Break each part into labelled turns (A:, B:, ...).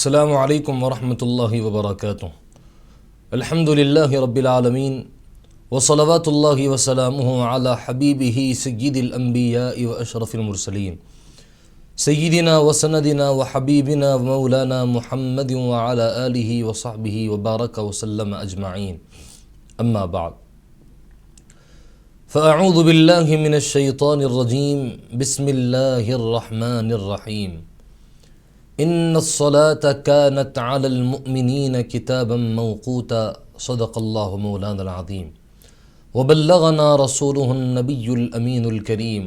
A: السلام علیکم ورحمۃ اللہ وبرکاتہ۔ الحمد للہ رب العالمین وصلوات اللہ وسلامہ علی حبیبہ سید الانبیاء واشرف المرسلین سیدنا وسندنا وحبیبنا ومولانا محمد وعلی آلہ وصحبہ وبارک وسلم اجمعین، اما بعد فاعوذ باللہ من الشیطان الرجیم، بسم اللہ الرحمن الرحیم۔ ان الصلاة كانت على المؤمنين كتابا موقوتا، صدق اللہ مولانا العظیم، وبلغنا رسوله النبی الامین الکریم،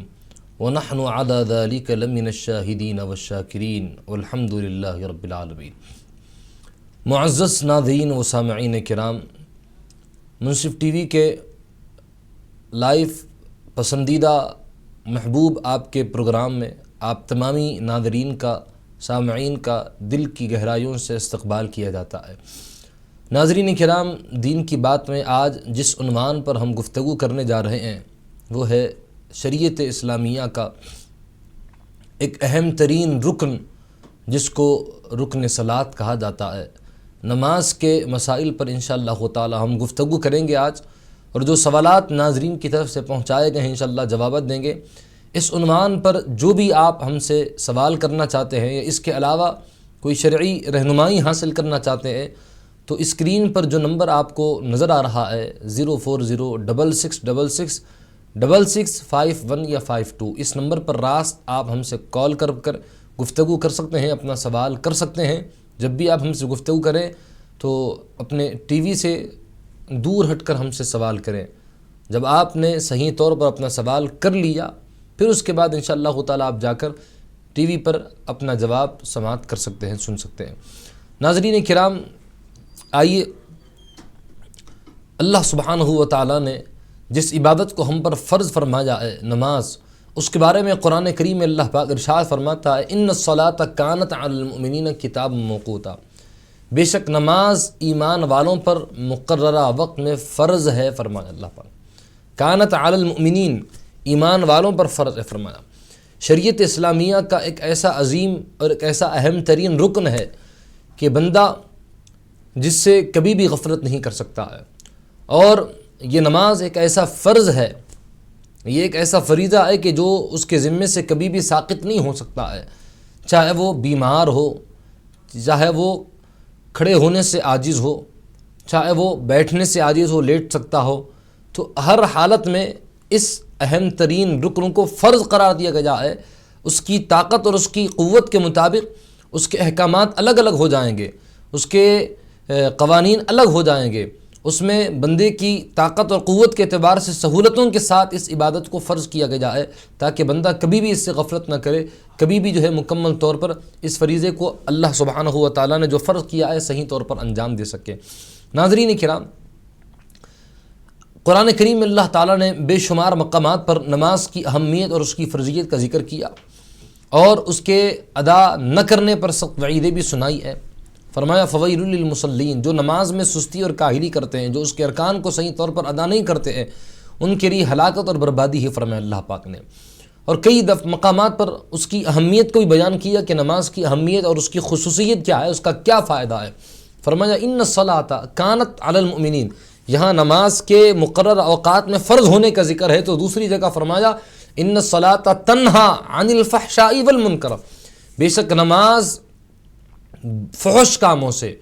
A: ونحن على ذلك لمن الشاہدین والشاکرین، والحمد للہ رب العالمین۔ معزز ناظرین و سامعین کرام، منصف ٹی وی کے لائیو پسندیدہ محبوب آپ کے پروگرام میں آپ تمامی ناظرین کا، سامعین کا دل کی گہرائیوں سے استقبال کیا جاتا ہے۔ ناظرین کرام، دین کی بات میں آج جس عنوان پر ہم گفتگو کرنے جا رہے ہیں وہ ہے شریعت اسلامیہ کا ایک اہم ترین رکن، جس کو رکن صلاۃ کہا جاتا ہے۔ نماز کے مسائل پر انشاءاللہ تعالی ہم گفتگو کریں گے آج، اور جو سوالات ناظرین کی طرف سے پہنچائے گئے ہیں انشاءاللہ جوابات دیں گے۔ اس عنوان پر جو بھی آپ ہم سے سوال کرنا چاہتے ہیں یا اس کے علاوہ کوئی شرعی رہنمائی حاصل کرنا چاہتے ہیں تو اسکرین پر جو نمبر آپ کو نظر آ رہا ہے 04066666651 یا 52، اس نمبر پر راست آپ ہم سے کال کر گفتگو کر سکتے ہیں، اپنا سوال کر سکتے ہیں۔ جب بھی آپ ہم سے گفتگو کریں تو اپنے ٹی وی سے دور ہٹ کر ہم سے سوال کریں۔ جب آپ نے صحیح طور پر اپنا سوال کر لیا پھر اس کے بعد انشاءاللہ تعالیٰ آپ جا کر ٹی وی پر اپنا جواب سماعت کر سکتے ہیں، سن سکتے ہیں۔ ناظرین کرام، آئیے اللہ سبحانہ و تعالیٰ نے جس عبادت کو ہم پر فرض فرمایا ہے، نماز، اس کے بارے میں قرآن کریم میں اللہ پاک ارشاد فرماتا ہے ان الصلاۃ کانت علی المؤمنین کتابا موقوتا، بے شک نماز ایمان والوں پر مقررہ وقت میں فرض ہے، فرمایا اللہ پاک۔ کانت علی المؤمنین، ایمان والوں پر فرض ہے فرمایا۔ شریعت اسلامیہ کا ایک ایسا عظیم اور ایک ایسا اہم ترین رکن ہے کہ بندہ جس سے کبھی بھی غفلت نہیں کر سکتا ہے، اور یہ نماز ایک ایسا فرض ہے، یہ ایک ایسا فریضہ ہے کہ جو اس کے ذمے سے کبھی بھی ساقط نہیں ہو سکتا ہے، چاہے وہ بیمار ہو، چاہے وہ کھڑے ہونے سے عاجز ہو، چاہے وہ بیٹھنے سے عاجز ہو، لیٹ سکتا ہو، تو ہر حالت میں اس اہم ترین رکن کو فرض قرار دیا گیا ہے۔ اس کی طاقت اور اس کی قوت کے مطابق اس کے احکامات الگ الگ ہو جائیں گے، اس کے قوانین الگ ہو جائیں گے، اس میں بندے کی طاقت اور قوت کے اعتبار سے سہولتوں کے ساتھ اس عبادت کو فرض کیا گیا ہے، تاکہ بندہ کبھی بھی اس سے غفلت نہ کرے، کبھی بھی مکمل طور پر اس فریضے کو اللہ سبحانہ و تعالیٰ نے جو فرض کیا ہے صحیح طور پر انجام دے سکے۔ ناظرین کرام، قرآن کریم میں اللہ تعالیٰ نے بے شمار مقامات پر نماز کی اہمیت اور اس کی فرضیت کا ذکر کیا، اور اس کے ادا نہ کرنے پر سخت وعیدیں بھی سنائی ہے۔ فرمایا فویل للمصلین، جو نماز میں سستی اور کاہلی کرتے ہیں، جو اس کے ارکان کو صحیح طور پر ادا نہیں کرتے ہیں، ان کے لیے ہلاکت اور بربادی ہے، فرمایا اللہ پاک نے۔ اور کئی مقامات پر اس کی اہمیت کو بھی بیان کیا کہ نماز کی اہمیت اور اس کی خصوصیت کیا ہے، اس کا کیا فائدہ ہے۔ فرمایا ان الصلاۃ کانت علی المؤمنین، یہاں نماز کے مقرر اوقات میں فرض ہونے کا ذکر ہے، تو دوسری جگہ فرمایا ان الصلاۃ تنہا عن الفحشاء والمنکر، بے شک نماز فحش کاموں سے،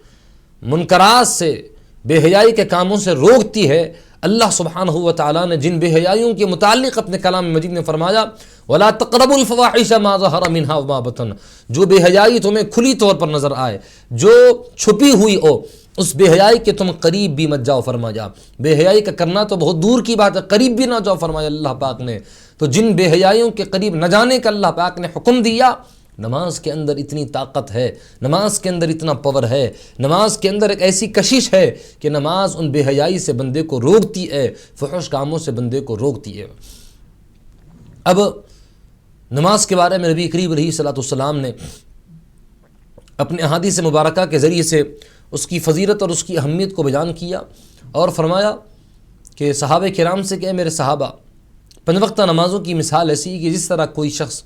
A: منکرات سے، بے حیائی کے کاموں سے روکتی ہے۔ اللہ سبحانہ و تعالیٰ نے جن بے حیائیوں کے متعلق اپنے کلام مجید میں فرمایا وَلَا تَقْرَبُوا الْفَوَاحِشَ مَا ظَهَرَ مِنْهَا وَمَا بَطَنَ، جو بے حیائی تمہیں کھلی طور پر نظر آئے، جو چھپی ہوئی ہو، اس بے حیائی کے تم قریب بھی مت جاؤ، فرمایا۔ بے حیائی کا کرنا تو بہت دور کی بات ہے، قریب بھی نہ جاؤ، فرمایا اللہ پاک نے۔ تو جن بے حیائیوں کے قریب نہ جانے کا اللہ پاک نے حکم دیا، نماز کے اندر اتنی طاقت ہے، نماز کے اندر اتنا پاور ہے، نماز کے اندر ایک ایسی کشش ہے کہ نماز ان بے حیائی سے بندے کو روکتی ہے، فحش کاموں سے بندے کو روکتی ہے۔ اب نماز کے بارے میں نبی کریم علیہ الصلوۃ والسلام نے اپنے احادیث مبارکہ کے ذریعے سے اس کی فضیلت اور اس کی اہمیت کو بیان کیا، اور فرمایا کہ صحابہ کرام سے کہ اے میرے صحابہ، 5 وقتہ نمازوں کی مثال ایسی ہے کہ جس طرح کوئی شخص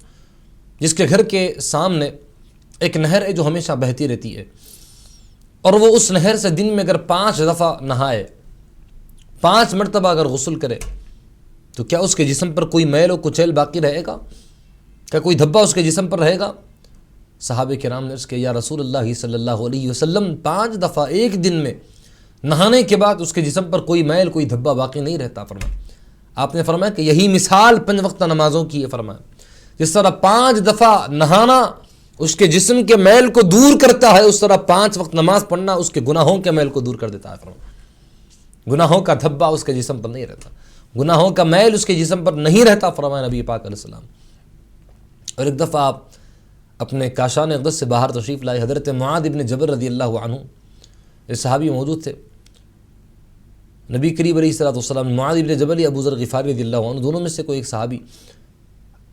A: جس کے گھر کے سامنے ایک نہر ہے جو ہمیشہ بہتی رہتی ہے، اور وہ اس نہر سے دن میں اگر 5 دفعہ نہائے، 5 مرتبہ اگر غسل کرے، تو کیا اس کے جسم پر کوئی میل و کچیل باقی رہے گا؟ کیا کوئی دھبا اس کے جسم پر رہے گا؟ صحابہ کرام نے عرض کیا یا رسول اللہ صلی اللہ علیہ وسلم 5 دفعہ ایک دن میں نہانے کے بعد اس کے جسم پر کوئی میل کوئی دھبا باقی نہیں رہتا۔ فرمایا، آپ نے فرمایا کہ یہی مثال 5 وقتہ نمازوں کی ہے۔ فرمایا جس طرح 5 دفعہ نہانا اس کے جسم کے میل کو دور کرتا ہے، اس طرح 5 وقت نماز پڑھنا اس کے گناہوں کے میل کو دور کر دیتا ہے۔ فرمایا گناہوں کا دھبا اس کے جسم پر نہیں رہتا، گناہوں کا میل اس کے جسم پر نہیں رہتا۔ فرمایا نبی پاک علیہ السلام۔ اور ایک دفعہ آپ اپنے کاشان اقدس سے باہر تشریف لائے، حضرت معاذ بن جبل رضی اللہ عنہ یہ صحابی موجود تھے۔ نبی کریم علیہ الصلوۃ والسلام، معاذ بن جبل یا ابو ذر غفاری رضی اللہ عنہ، دونوں میں سے کوئی ایک صحابی،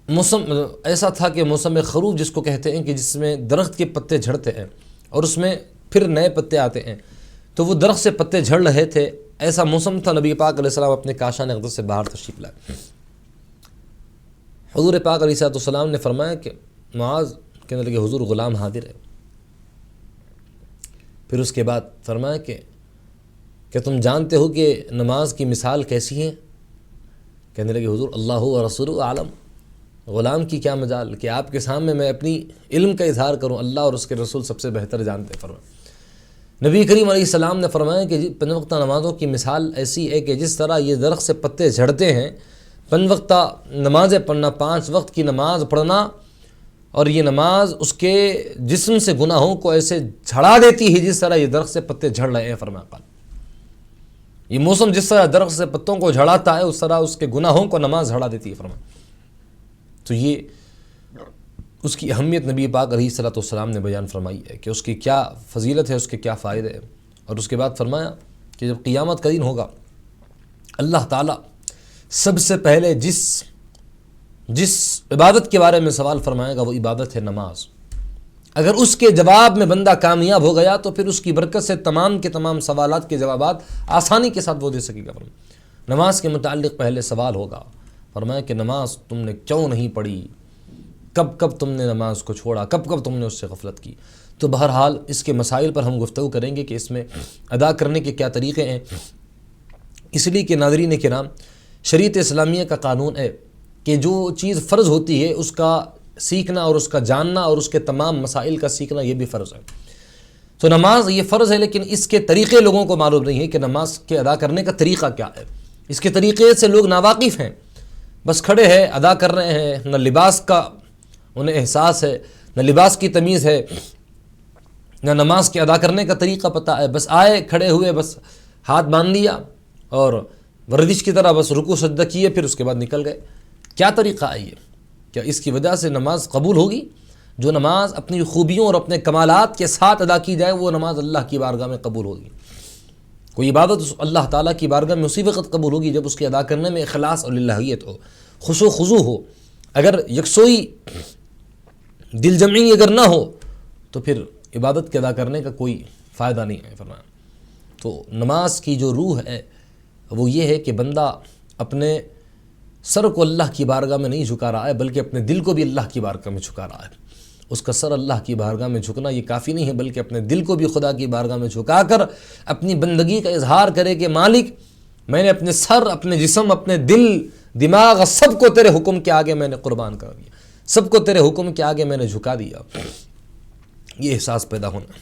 A: موسم ایسا تھا کہ موسم خروف جس کو کہتے ہیں، کہ جس میں درخت کے پتے جھڑتے ہیں اور اس میں پھر نئے پتے آتے ہیں، تو وہ درخت سے پتے جھڑ رہے تھے، ایسا موسم تھا۔ نبی پاک علیہ السلام اپنے کاشان اقدس سے باہر تشریف لائے۔ حضور پاک علیہ الصلوۃ والسلام نے فرمایا کہ معاذ، کہنے لگے حضور غلام حاضر ہے۔ پھر اس کے بعد فرمایا کہ کیا تم جانتے ہو کہ نماز کی مثال کیسی ہے؟ کہنے لگے حضور اللہ و رسول عالم، غلام کی کیا مجال کہ آپ کے سامنے میں اپنی علم کا اظہار کروں، اللہ اور اس کے رسول سب سے بہتر جانتے۔ فرمایا نبی کریم علیہ السلام نے فرمایا کہ 5 وقتہ نمازوں کی مثال ایسی ہے کہ جس طرح یہ درخت سے پتے جھڑتے ہیں، 5 وقتہ نمازیں پڑھنا، 5 وقت کی نماز پڑھنا، اور یہ نماز اس کے جسم سے گناہوں کو ایسے جھڑا دیتی ہے جس طرح یہ درخت سے پتے جھڑ رہے ہیں۔ فرمایا قال یہ موسم جس طرح درخت سے پتوں کو جھڑاتا ہے اس طرح اس کے گناہوں کو نماز جھڑا دیتی ہے۔ فرمایا تو یہ اس کی اہمیت نبی پاک علیہ الصلوۃ والسلام نے بیان فرمائی ہے کہ اس کی کیا فضیلت ہے، اس کے کیا فائدے ہیں۔ اور اس کے بعد فرمایا کہ جب قیامت کا دن ہوگا، اللہ تعالیٰ سب سے پہلے جس عبادت کے بارے میں سوال فرمائے گا وہ عبادت ہے نماز۔ اگر اس کے جواب میں بندہ کامیاب ہو گیا تو پھر اس کی برکت سے تمام کے تمام سوالات کے جوابات آسانی کے ساتھ وہ دے سکے گا۔ نماز کے متعلق پہلے سوال ہوگا، فرمایا کہ نماز تم نے کیوں نہیں پڑھی، کب تم نے نماز کو چھوڑا، کب تم نے اس سے غفلت کی۔ تو بہرحال اس کے مسائل پر ہم گفتگو کریں گے کہ اس میں ادا کرنے کے کیا طریقے ہیں، اس لیے کہ ناظرین کرام، شریعت اسلامیہ کا قانون ہے کہ جو چیز فرض ہوتی ہے اس کا سیکھنا اور اس کا جاننا اور اس کے تمام مسائل کا سیکھنا یہ بھی فرض ہے۔ تو نماز یہ فرض ہے، لیکن اس کے طریقے لوگوں کو معلوم نہیں ہے کہ نماز کے ادا کرنے کا طریقہ کیا ہے۔ اس کے طریقے سے لوگ ناواقف ہیں، بس کھڑے ہیں ادا کر رہے ہیں، نہ لباس کا انہیں احساس ہے، نہ لباس کی تمیز ہے، نہ نماز کے ادا کرنے کا طریقہ پتہ ہے، بس آئے کھڑے ہوئے، بس ہاتھ باندھ دیا اور ورزش کی طرح بس رکوع سجدہ کیے، پھر اس کے بعد نکل گئے۔ کیا طریقہ ہے یہ؟ کیا اس کی وجہ سے نماز قبول ہوگی؟ جو نماز اپنی خوبیوں اور اپنے کمالات کے ساتھ ادا کی جائے وہ نماز اللہ کی بارگاہ میں قبول ہوگی۔ کوئی عبادت اللہ تعالیٰ کی بارگاہ میں اسی وقت قبول ہوگی جب اس کے ادا کرنے میں اخلاص اور للہیت ہو، خشوع و خضوع ہو۔ اگر یکسوئی دل جمعی اگر نہ ہو تو پھر عبادت کے ادا کرنے کا کوئی فائدہ نہیں ہے۔ فرمایا تو نماز کی جو روح ہے وہ یہ ہے کہ بندہ اپنے سر کو اللہ کی بارگاہ میں نہیں جھکا رہا ہے بلکہ اپنے دل کو بھی اللہ کی بارگاہ میں جھکا رہا ہے۔ اس کا سر اللہ کی بارگاہ میں جھکنا یہ کافی نہیں ہے بلکہ اپنے دل کو بھی خدا کی بارگاہ میں جھکا کر اپنی بندگی کا اظہار کرے کہ مالک میں نے اپنے سر، اپنے جسم، اپنے دل، دماغ سب کو تیرے حکم کے آگے میں نے قربان کر دیا، سب کو تیرے حکم کے آگے میں نے جھکا دیا۔ یہ احساس پیدا ہونا۔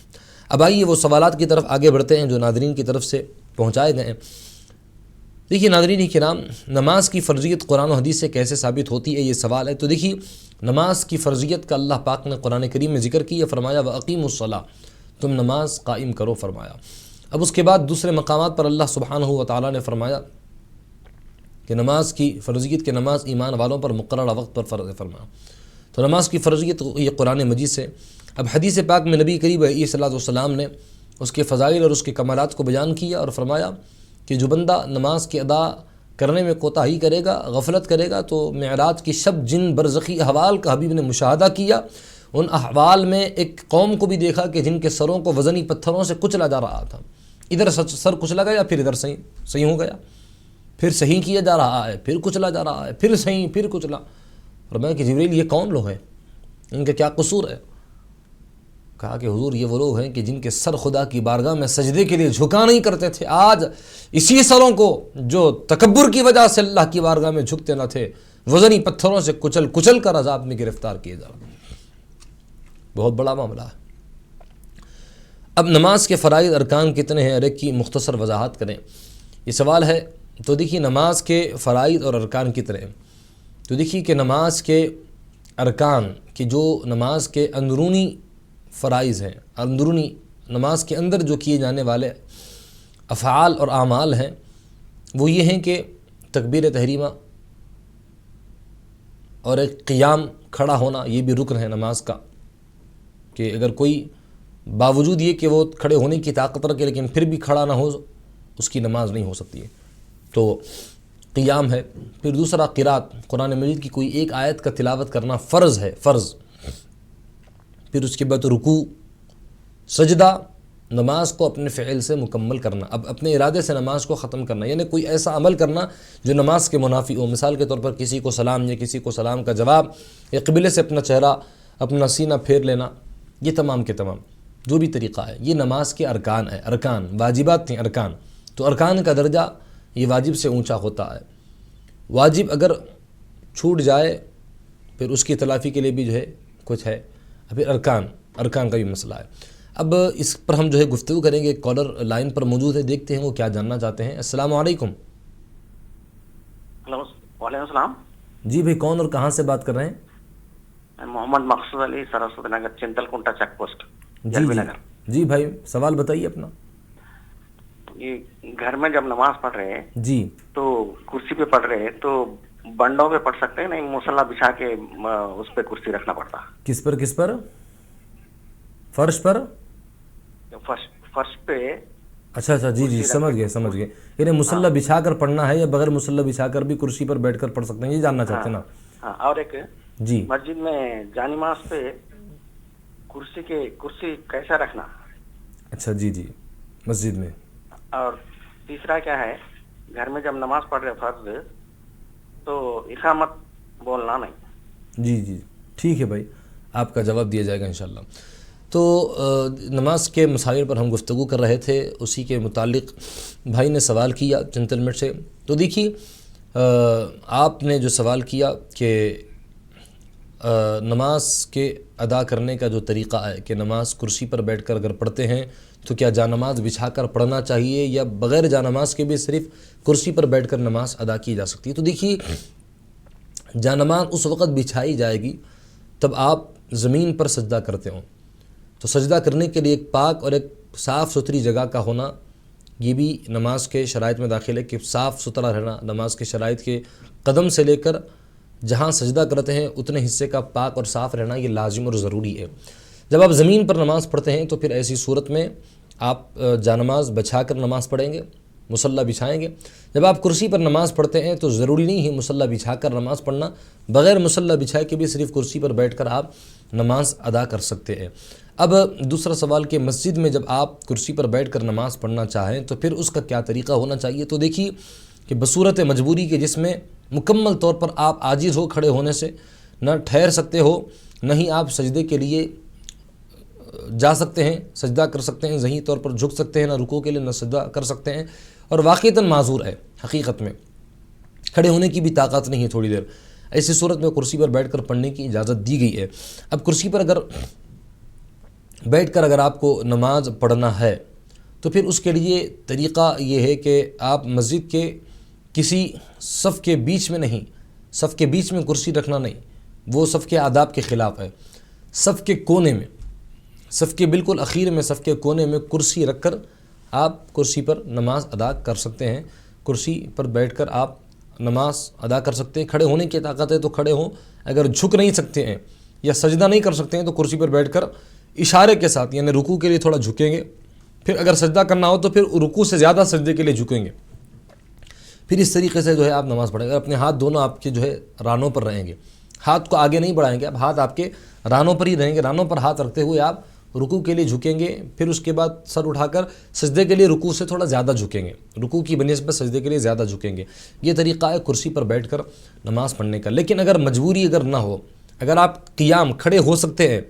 A: اب آئیے وہ سوالات کی طرف آگے بڑھتے ہیں جو ناظرین کی طرف سے پہنچائے گئے ہیں۔ دیکھیے ناظرین کرام، نماز کی فرضیت قرآن و حدیث سے کیسے ثابت ہوتی ہے یہ سوال ہے۔ تو دیکھیے نماز کی فرضیت کا اللہ پاک نے قرآن کریم میں ذکر کیا، فرمایا وَأَقِیمُوا الصَّلَاةَ، تم نماز قائم کرو فرمایا۔ اب اس کے بعد دوسرے مقامات پر اللہ سبحانہ و تعالیٰ نے فرمایا کہ نماز کی فرضیت کہ نماز ایمان والوں پر مقررہ وقت پر فرض ہے فرمایا۔ تو نماز کی فرضیت یہ قرآن مجید سے۔ اب حدیث پاک میں نبی کریم علیہ الصلوۃ والسلام نے اس کے فضائل اور اس کے کمالات کو بیان کیا اور فرمایا کہ جو بندہ نماز کے ادا کرنے میں کوتاہی کرے گا، غفلت کرے گا، تو معراج کی شب جن برزخی احوال کا حبیب نے مشاہدہ کیا، ان احوال میں ایک قوم کو بھی دیکھا کہ جن کے سروں کو وزنی پتھروں سے کچلا جا رہا تھا۔ ادھر سر کچلا گیا، پھر ادھر صحیح ہو گیا، پھر صحیح کیا جا رہا ہے، پھر کچلا جا رہا ہے، پھر صحیح، پھر کچلا۔ فرمایا کہ جبریل یہ کون لوگ ہیں، ان کا کیا قصور ہے؟ کہا کہ حضور یہ وہ لوگ ہیں کہ جن کے سر خدا کی بارگاہ میں سجدے کے لیے جھکا نہیں کرتے تھے، آج اسی سروں کو جو تکبر کی وجہ سے اللہ کی بارگاہ میں جھکتے نہ تھے، وزنی پتھروں سے کچل کچل کر عذاب میں گرفتار کیے جا رہے ہیں۔ بہت بڑا معاملہ ہے۔ اب نماز کے فرائض ارکان کتنے ہیں، ہر ایک کی مختصر وضاحت کریں، یہ سوال ہے۔ تو دیکھیے نماز کے فرائض اور ارکان کتنے ہیں، تو دیکھیے کہ نماز کے ارکان کی جو نماز کے اندرونی فرائض ہیں، اندرونی نماز کے اندر جو کیے جانے والے افعال اور اعمال ہیں، وہ یہ ہیں کہ تکبیر تحریمہ اور ایک قیام کھڑا ہونا، یہ بھی رکن ہے نماز کا، کہ اگر کوئی باوجود یہ کہ وہ کھڑے ہونے کی طاقت رکھے لیکن پھر بھی کھڑا نہ ہو، اس کی نماز نہیں ہو سکتی ہے، تو قیام ہے۔ پھر دوسرا قرات، قرآن مجید کی کوئی ایک آیت کا تلاوت کرنا فرض ہے، فرض۔ پھر اس کے بعد رکوع، سجدہ، نماز کو اپنے فعل سے مکمل کرنا، اب اپنے ارادے سے نماز کو ختم کرنا، یعنی کوئی ایسا عمل کرنا جو نماز کے منافی ہو۔ مثال کے طور پر کسی کو سلام یا کسی کو سلام کا جواب، یا قبلے سے اپنا چہرہ، اپنا سینہ پھیر لینا، یہ تمام کے تمام جو بھی طریقہ ہے، یہ نماز کے ارکان ہے، ارکان، واجبات تھیں ارکان۔ تو ارکان کا درجہ یہ واجب سے اونچا ہوتا ہے۔ واجب اگر چھوٹ جائے پھر اس کی تلافی کے لیے بھی جو ہے کچھ ہے۔ پھر ارکان کا بھی مسئلہ ہے۔ اب اس پر ہم جو ہے گفتگو کریں گے۔ ایک کالر لائن پر موجود ہے، دیکھتے ہیں وہ کیا جاننا چاہتے ہیں۔ السلام علیکم۔
B: ہلو، وعلیکم السلام۔
A: جی بھائی، کون اور کہاں سے بات کر رہے ہیں؟
B: میں محمد مقصود علی، سرسوتی نگر، چنتل کنٹا چیک پوسٹ،
A: جی
B: جلوی
A: جی
B: نگر۔
A: جی بھائی، سوال بتائیے اپنا۔
B: یہ گھر میں جب نماز پڑھ رہے ہیں
A: جی
B: تو کرسی پہ پڑھ رہے ہیں تو بنڈوں پہ پڑھ سکتے ہیں؟ نہیں، مصلی بچھا کے اس پہ کرسی رکھنا پڑتا؟
A: کس پر؟ فرش پر؟
B: فرش پہ۔
A: اچھا جی سمجھ گئے۔ یعنی مصلی بچھا کر پڑھنا ہے یا بغیر مصلی بچھا کر بھی کرسی پر بیٹھ کر پڑھ سکتے ہیں، یہ جاننا چاہتے ہیں نا؟
B: ہاں، اور ایک
A: جی،
B: مسجد میں جانماز پہ کرسی کیسا رکھنا؟
A: اچھا جی مسجد میں۔
B: اور تیسرا کیا ہے، گھر میں جب نماز پڑھ رہے فرض تو اقامت بولنا نہیں؟
A: جی ٹھیک ہے بھائی، آپ کا جواب دیا جائے گا انشاءاللہ۔ تو نماز کے مسائل پر ہم گفتگو کر رہے تھے، اسی کے متعلق بھائی نے سوال کیا چنتل مٹ سے۔ تو دیکھیے آپ نے جو سوال کیا کہ نماز کے ادا کرنے کا جو طریقہ ہے کہ نماز کرسی پر بیٹھ کر اگر پڑھتے ہیں تو کیا جانماز بچھا کر پڑھنا چاہیے یا بغیر جانماز کے بھی صرف کرسی پر بیٹھ کر نماز ادا کی جا سکتی ہے؟ تو دیکھیے جانماز اس وقت بچھائی جائے گی تب آپ زمین پر سجدہ کرتے ہوں، تو سجدہ کرنے کے لیے ایک پاک اور ایک صاف ستھری جگہ کا ہونا یہ بھی نماز کے شرائط میں داخل ہے، کہ صاف ستھرا رہنا نماز کے شرائط کے قدم سے لے کر جہاں سجدہ کرتے ہیں اتنے حصے کا پاک اور صاف رہنا یہ لازم اور ضروری ہے۔ جب آپ زمین پر نماز پڑھتے ہیں تو پھر ایسی صورت میں آپ جانماز بچھا کر نماز پڑھیں گے، مصلی بچھائیں گے۔ جب آپ کرسی پر نماز پڑھتے ہیں تو ضروری نہیں ہے مصلی بچھا کر نماز پڑھنا، بغیر مصلی بچھائے کے بھی صرف کرسی پر بیٹھ کر آپ نماز ادا کر سکتے ہیں۔ اب دوسرا سوال کہ مسجد میں جب آپ کرسی پر بیٹھ کر نماز پڑھنا چاہیں تو پھر اس کا کیا طریقہ ہونا چاہیے؟ تو دیکھیے کہ بصورت مجبوری کے جس میں مکمل طور پر آپ عاجز ہو کھڑے ہونے سے، نہ ٹھہر سکتے ہو، نہ ہی آپ سجدے کے لیے جا سکتے ہیں، سجدہ کر سکتے ہیں، ذہنی طور پر جھک سکتے ہیں، نہ رکوع کے لیے نہ سجدہ کر سکتے ہیں، اور واقعتاً معذور ہے، حقیقت میں کھڑے ہونے کی بھی طاقت نہیں ہے تھوڑی دیر، ایسی صورت میں کرسی پر بیٹھ کر پڑھنے کی اجازت دی گئی ہے۔ اب کرسی پر اگر بیٹھ کر اگر آپ کو نماز پڑھنا ہے تو پھر اس کے لیے طریقہ یہ ہے کہ آپ مسجد کے کسی صف کے بیچ میں نہیں، صف کے بیچ میں کرسی رکھنا نہیں، وہ صف کے آداب کے خلاف ہے۔ صف کے کونے میں، صف کے بالکل اخیر میں، صف کے کونے میں کرسی رکھ کر آپ کرسی پر نماز ادا کر سکتے ہیں، کرسی پر بیٹھ کر آپ نماز ادا کر سکتے ہیں۔ کھڑے ہونے کی طاقت ہے تو کھڑے ہوں، اگر جھک نہیں سکتے ہیں یا سجدہ نہیں کر سکتے ہیں تو کرسی پر بیٹھ کر اشارے کے ساتھ، یعنی رکوع کے لیے تھوڑا جھکیں گے، پھر اگر سجدہ کرنا ہو تو پھر رکوع سے زیادہ سجدے کے لیے جھکیں گے، پھر اس طریقے سے جو ہے آپ نماز پڑھیں گے۔ اپنے ہاتھ دونوں آپ کے جو ہے رانوں پر رہیں گے، ہاتھ کو آگے نہیں بڑھائیں گے، اب ہاتھ آپ کے رانوں پر ہی رہیں گے، رانوں پر ہاتھ رکھتے ہوئے آپ رکوع کے لیے جھکیں گے، پھر اس کے بعد سر اٹھا کر سجدے کے لیے رکوع سے تھوڑا زیادہ جھکیں گے، رکوع کی بنسبت سجدے کے لیے زیادہ جھکیں گے۔ یہ طریقہ ہے کرسی پر بیٹھ کر نماز پڑھنے کا۔ لیکن اگر مجبوری اگر نہ ہو، اگر آپ قیام کھڑے ہو سکتے ہیں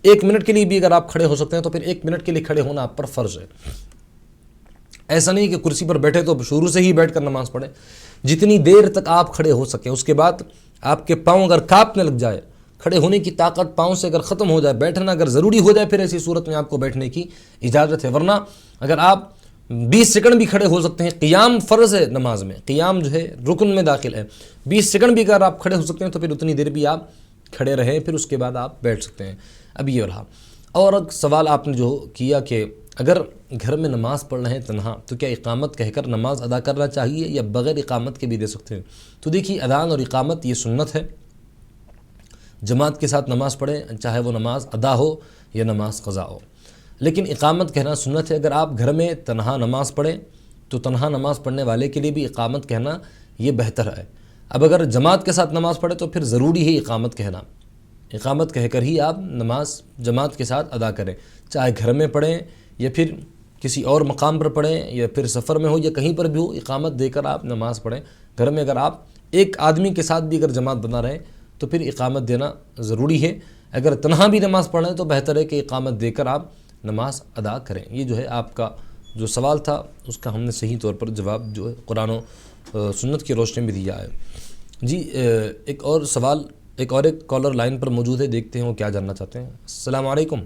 A: 1 منٹ کے لیے بھی اگر آپ کھڑے ہو سکتے ہیں تو پھر 1 منٹ کے لیے کھڑے ہونا آپ پر فرض ہے۔ ایسا نہیں کہ کرسی پر بیٹھے تو شروع سے ہی بیٹھ کر نماز پڑھیں، جتنی دیر تک آپ کھڑے ہو سکیں۔ اس کے بعد آپ کے پاؤں اگر کانپنے لگ جائے، کھڑے ہونے کی طاقت پاؤں سے اگر ختم ہو جائے، بیٹھنا اگر ضروری ہو جائے، پھر ایسی صورت میں آپ کو بیٹھنے کی اجازت ہے۔ ورنہ اگر آپ 20 سیکنڈ بھی کھڑے ہو سکتے ہیں، قیام فرض ہے نماز میں، قیام جو ہے رکن میں داخل ہے، 20 سیکنڈ بھی اگر آپ کھڑے ہو سکتے ہیں تو پھر اتنی دیر بھی آپ کھڑے رہیں، پھر اس کے بعد آپ بیٹھ سکتے ہیں۔ اب یہ رہا۔ اور ایک سوال آپ نے جو کیا کہ اگر گھر میں نماز پڑھ رہے ہیں تنہا تو کیا اقامت کہہ کر نماز ادا کرنا چاہیے یا بغیر اقامت کے بھی دے سکتے ہیں؟ تو دیکھیے، اذان اور اقامت یہ سنت ہے، جماعت کے ساتھ نماز پڑھیں، چاہے وہ نماز ادا ہو یا نماز قضا ہو، لیکن اقامت کہنا سنت ہے۔ اگر آپ گھر میں تنہا نماز پڑھیں تو تنہا نماز پڑھنے والے کے لیے بھی اقامت کہنا یہ بہتر ہے۔ اب اگر جماعت کے ساتھ نماز پڑھیں تو پھر ضروری ہے اقامت کہنا، اقامت کہہ کر ہی آپ نماز جماعت کے ساتھ ادا کریں، چاہے گھر میں پڑھیں یا پھر کسی اور مقام پر پڑھیں یا پھر سفر میں ہو یا کہیں پر بھی ہو، اقامت دے کر آپ نماز پڑھیں۔ گھر میں اگر آپ ایک آدمی کے ساتھ بھی اگر جماعت بنا رہے تو پھر اقامت دینا ضروری ہے۔ اگر تنہا بھی نماز پڑھ رہے ہیں تو بہتر ہے کہ اقامت دے کر آپ نماز ادا کریں۔ یہ جو ہے آپ کا جو سوال تھا اس کا ہم نے صحیح طور پر جواب جو ہے قرآن و سنت کی روشنی میں دیا ہے۔ جی ایک اور سوال، ایک کالر لائن پر موجود ہے، دیکھتے ہیں وہ کیا جاننا چاہتے ہیں۔ السلام علیکم۔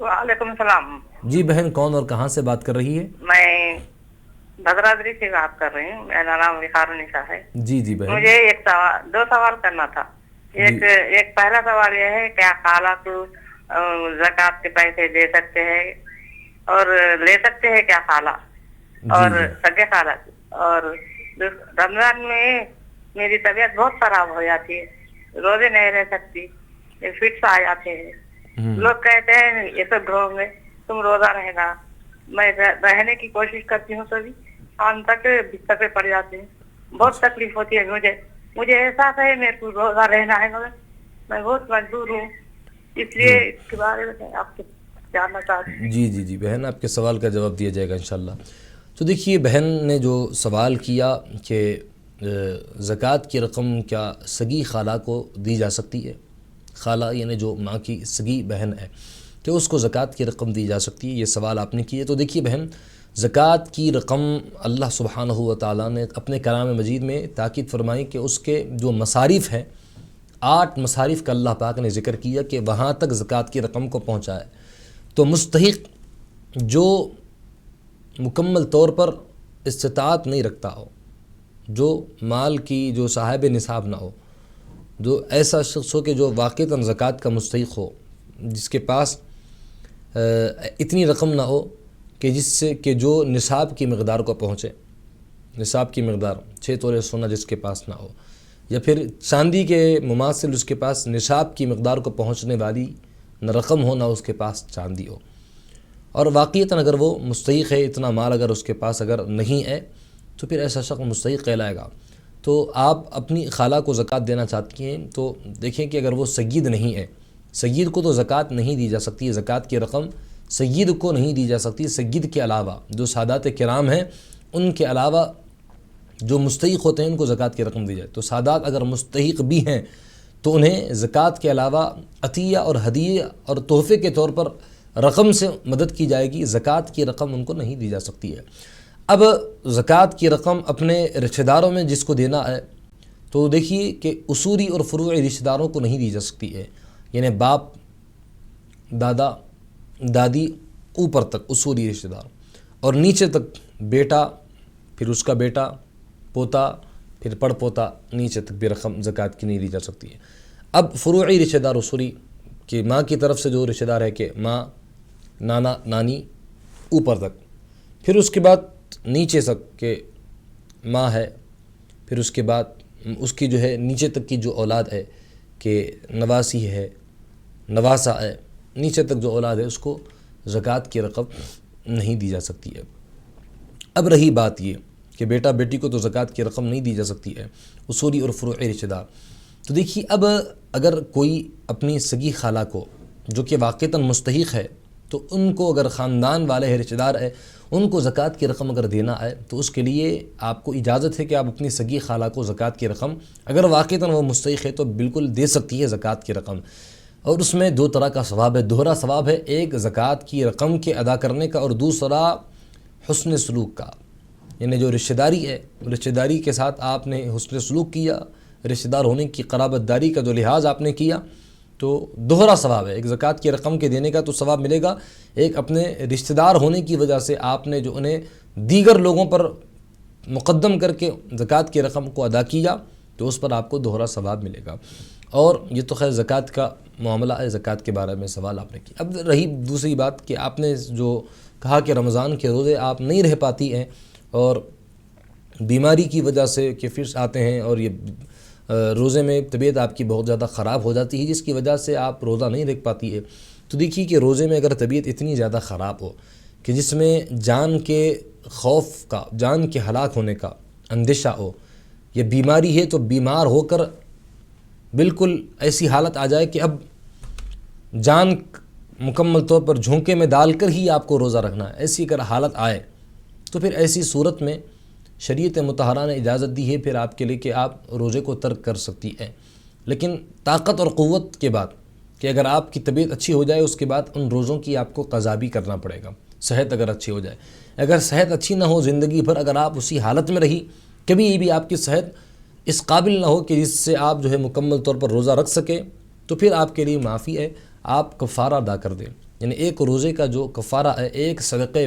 C: وعلیکم السلام۔
A: جی بہن، کون اور کہاں سے بات کر رہی ہے؟
C: میں بھدرادری سے بات کر رہی ہوں، میرا نام وقارالنساء ہے۔
A: جی جی بہن،
C: مجھے دو سوال کرنا تھا۔ ایک پہلا سوال یہ ہے، کیا خالہ کو زکوٰۃ کے پیسے دے سکتے ہیں اور لے سکتے ہیں کیا خالہ اور سگے خالہ؟ اور رمضان میں میری طبیعت بہت خراب ہو جاتی ہے، روزے نہیں رہ سکتی، فٹس آ جاتے ہیں۔ لوگ کہتے ہیں یہ تو ڈھونگ ہے، تم روزہ رہنا۔ میں رہنے کی کوشش کرتی ہوں تو بھی شام تک بستر پہ پڑ جاتے ہیں، بہت تکلیف ہوتی ہے مجھے احساس ہے میرے کو روزہ رہنا ہے، مگر میں بہت مجبور ہوں، اس لیے اس کے بارے میں آپ سے جاننا چاہتی ہوں۔
A: جی بہن، آپ کے سوال کا جواب دیا جائے گا انشاءاللہ۔ تو دیکھیے، بہن نے جو سوال کیا کہ زکوٰۃ کی رقم کیا سگی خالہ کو دی جا سکتی ہے، خالہ یعنی جو ماں کی سگی بہن ہے، کہ اس کو زکوٰۃ کی رقم دی جا سکتی ہے، یہ سوال آپ نے کیا۔ تو دیکھیے بہن، زکوٰۃ کی رقم اللہ سبحانہ و تعالیٰ نے اپنے کلام مجید میں تاکید فرمائی کہ اس کے جو مصارف ہیں، 8 مصارف کا اللہ پاک نے ذکر کیا کہ وہاں تک زکوٰۃ کی رقم کو پہنچائے۔ تو مستحق جو مکمل طور پر استطاعت نہیں رکھتا ہو، جو مال کی جو صاحب نصاب نہ ہو، جو ایسا شخص ہو کہ جو واقعتاً زکوٰۃ کا مستحق ہو، جس کے پاس اتنی رقم نہ ہو کہ جس سے کہ جو نصاب کی مقدار کو پہنچے، نصاب کی مقدار 6 تولے سونا جس کے پاس نہ ہو، یا پھر چاندی کے مماثل اس کے پاس نصاب کی مقدار کو پہنچنے والی نہ رقم ہو، نہ اس کے پاس چاندی ہو، اور واقعتاً اگر وہ مستحق ہے، اتنا مال اگر اس کے پاس اگر نہیں ہے تو پھر ایسا شخص مستحق کہلائے گا۔ تو آپ اپنی خالہ کو زکوٰۃ دینا چاہتی ہیں تو دیکھیں کہ اگر وہ سید نہیں ہے، سید کو تو زکوٰۃ نہیں دی جا سکتی، زکوٰۃ کی رقم سید کو نہیں دی جا سکتی، سید کے علاوہ جو سادات کرام ہیں ان کے علاوہ جو مستحق ہوتے ہیں ان کو زکوٰۃ کی رقم دی جائے۔ تو سادات اگر مستحق بھی ہیں تو انہیں زکوٰۃ کے علاوہ عطیہ اور ہدیہ اور تحفے کے طور پر رقم سے مدد کی جائے گی، زکوٰۃ کی رقم ان کو نہیں دی جا سکتی ہے۔ اب زکوٰۃ کی رقم اپنے رشتہ داروں میں جس کو دینا ہے تو دیکھیے کہ اصولی اور فروعی رشتہ داروں کو نہیں دی جا سکتی ہے، یعنی باپ، دادا، دادی، اوپر تک اصولی رشتہ دار، اور نیچے تک بیٹا، پھر اس کا بیٹا، پوتا، پھر پڑ پوتا، نیچے تک بھی رقم زکوٰۃ کی نہیں دی جا سکتی ہے۔ اب فروعی رشتہ دار اصولی کہ ماں کی طرف سے جو رشتہ دار ہے کہ ماں، نانا، نانی، اوپر تک، پھر اس کے بعد نیچے تک کہ ماں ہے، پھر اس کے بعد اس کی جو ہے نیچے تک کی جو اولاد ہے کہ نواسی ہے، نواسا ہے، نیچے تک جو اولاد ہے اس کو زکوٰۃ کی رقم نہیں دی جا سکتی ہے۔ اب رہی بات یہ کہ بیٹا بیٹی کو تو زکوٰۃ کی رقم نہیں دی جا سکتی ہے، اصولی اور فروعی رشتہ دار۔ تو دیکھیے، اب اگر کوئی اپنی سگی خالہ کو جو کہ واقعتاً مستحق ہے تو ان کو اگر خاندان والے ہیں، رشتہ دار ہے، ان کو زکوٰۃ کی رقم اگر دینا ہے تو اس کے لیے آپ کو اجازت ہے کہ آپ اپنی سگی خالہ کو زکوٰۃ کی رقم، اگر واقعتاً وہ مستحق ہے تو بالکل دے سکتی ہے زکوٰۃ کی رقم۔ اور اس میں دو طرح کا ثواب ہے، دوہرا ثواب ہے، ایک زکوٰۃ کی رقم کے ادا کرنے کا، اور دوسرا حسن سلوک کا، یعنی جو رشتہ داری ہے، رشتہ داری کے ساتھ آپ نے حسن سلوک کیا، رشتہ دار ہونے کی قرابت داری کا جو لحاظ آپ نے کیا، تو دوہرا ثواب ہے۔ ایک زکوٰۃ کی رقم کے دینے کا تو ثواب ملے گا، ایک اپنے رشتہ دار ہونے کی وجہ سے آپ نے جو انہیں دیگر لوگوں پر مقدم کر کے زکوٰۃ کی رقم کو ادا کیا تو اس پر آپ کو دوہرا ثواب ملے گا۔ اور یہ تو خیر زکوٰۃ کا معاملہ ہے، زکوٰۃ کے بارے میں سوال آپ نے کیا۔ اب رہی دوسری بات کہ آپ نے جو کہا کہ رمضان کے روزے آپ نہیں رہ پاتی ہیں اور بیماری کی وجہ سے کہ فٹس آتے ہیں اور یہ روزے میں طبیعت آپ کی بہت زیادہ خراب ہو جاتی ہے جس کی وجہ سے آپ روزہ نہیں رکھ پاتی ہے، تو دیکھیے کہ روزے میں اگر طبیعت اتنی زیادہ خراب ہو کہ جس میں جان کے خوف کا، جان کے ہلاک ہونے کا اندیشہ ہو، یا بیماری ہے تو بیمار ہو کر بالکل ایسی حالت آ جائے کہ اب جان مکمل طور پر جھونکے میں ڈال کر ہی آپ کو روزہ رکھنا ہے، ایسی اگر حالت آئے تو پھر ایسی صورت میں شریعت مطہرہ نے اجازت دی ہے پھر آپ کے لیے کہ آپ روزے کو ترک کر سکتی ہیں، لیکن طاقت اور قوت کے بعد کہ اگر آپ کی طبیعت اچھی ہو جائے اس کے بعد ان روزوں کی آپ کو قضا بھی کرنا پڑے گا، صحت اگر اچھی ہو جائے۔ اگر صحت اچھی نہ ہو، زندگی بھر اگر آپ اسی حالت میں رہی، کبھی بھی آپ کی صحت اس قابل نہ ہو کہ جس سے آپ جو ہے مکمل طور پر روزہ رکھ سکیں، تو پھر آپ کے لیے معافی ہے، آپ کفارہ ادا کر دیں۔ یعنی ایک روزے کا جو کفارہ ہے، ایک صدقہ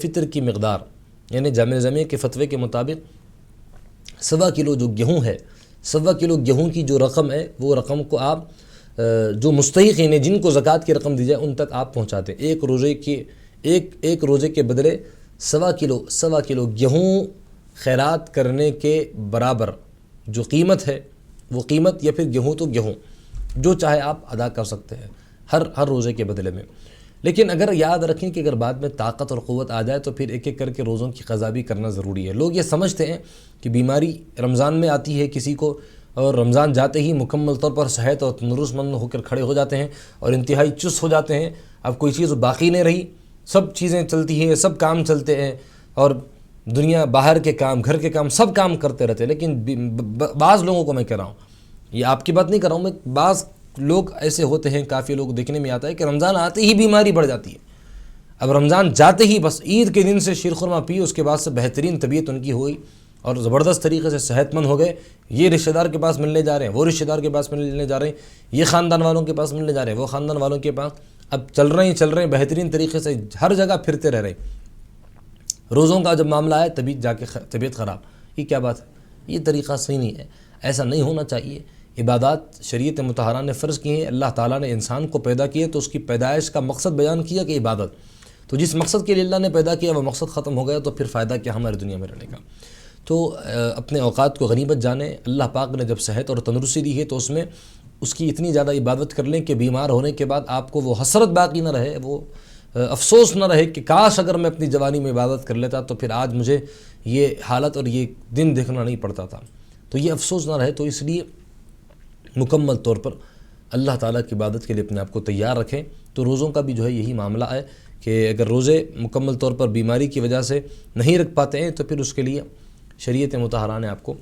A: فطر کی مقدار، یعنی جامع جامع کے فتوے کے مطابق 1.25 کلو جو گیہوں ہے، 1.25 کلو گیہوں کی جو رقم ہے وہ رقم کو آپ جو مستحق ہیں جن کو زکوٰۃ کی رقم دی جائے ان تک آپ پہنچاتے ہیں۔ ایک روزے کے بدلے 1.25 کلو گیہوں خیرات کرنے کے برابر جو قیمت ہے وہ قیمت، یا پھر گیہوں تو گیہوں جو چاہے آپ ادا کر سکتے ہیں ہر روزے کے بدلے میں۔ لیکن اگر یاد رکھیں کہ اگر بعد میں طاقت اور قوت آ جائے تو پھر ایک ایک کر کے روزوں کی قضا بھی کرنا ضروری ہے۔ لوگ یہ سمجھتے ہیں کہ بیماری رمضان میں آتی ہے کسی کو اور رمضان جاتے ہی مکمل طور پر صحت اور تندرست مند ہو کر کھڑے ہو جاتے ہیں اور انتہائی چست ہو جاتے ہیں، اب کوئی چیز باقی نہیں رہی، سب چیزیں چلتی ہیں، سب کام چلتے ہیں اور دنیا باہر کے کام، گھر کے کام، سب کام کرتے رہتے ہیں۔ لیکن بعض لوگوں کو میں کہہ رہا ہوں، یہ آپ کی بات نہیں کر رہا ہوں میں، بعض لوگ ایسے ہوتے ہیں، کافی لوگ دیکھنے میں آتا ہے کہ رمضان آتے ہی بیماری بڑھ جاتی ہے، اب رمضان جاتے ہی بس عید کے دن سے شیر خرما پی، اس کے بعد سے بہترین طبیعت ان کی ہوئی اور زبردست طریقے سے صحت مند ہو گئے، یہ رشتہ دار کے پاس ملنے جا رہے ہیں، وہ رشتہ دار کے پاس ملنے جا رہے ہیں، یہ خاندان والوں کے پاس ملنے جا رہے ہیں، وہ خاندان والوں کے پاس، اب چل رہے ہیں بہترین طریقے سے ہر جگہ پھرتے رہ رہے ہیں۔ روزوں کا جب معاملہ ہے تبھی جا کے طبیعت خراب، یہ کیا بات ہے؟ یہ طریقہ صحیح نہیں ہے، ایسا نہیں ہونا چاہیے۔ عبادات شریعت مطہرہ نے فرض کی ہیں، اللہ تعالیٰ نے انسان کو پیدا کیا تو اس کی پیدائش کا مقصد بیان کیا کہ عبادت، تو جس مقصد کے لیے اللہ نے پیدا کیا وہ مقصد ختم ہو گیا تو پھر فائدہ کیا ہماری دنیا میں رہنے کا؟ تو اپنے اوقات کو غنیمت جانیں، اللہ پاک نے جب صحت اور تندرستی دی ہے تو اس میں اس کی اتنی زیادہ عبادت کر لیں کہ بیمار ہونے کے بعد آپ کو وہ حسرت باقی نہ رہے، وہ افسوس نہ رہے کہ کاش اگر میں اپنی جوانی میں عبادت کر لیتا تو پھر آج مجھے یہ حالت اور یہ دن دیکھنا نہیں پڑتا تھا، تو یہ افسوس نہ رہے۔ تو اس لیے مکمل طور پر اللہ تعالیٰ کی عبادت کے لیے اپنے آپ کو تیار رکھیں۔ تو روزوں کا بھی جو ہے یہی معاملہ ہے کہ اگر روزے مکمل طور پر بیماری کی وجہ سے نہیں رکھ پاتے ہیں تو پھر اس کے لیے شریعت مطہرہ نے آپ کو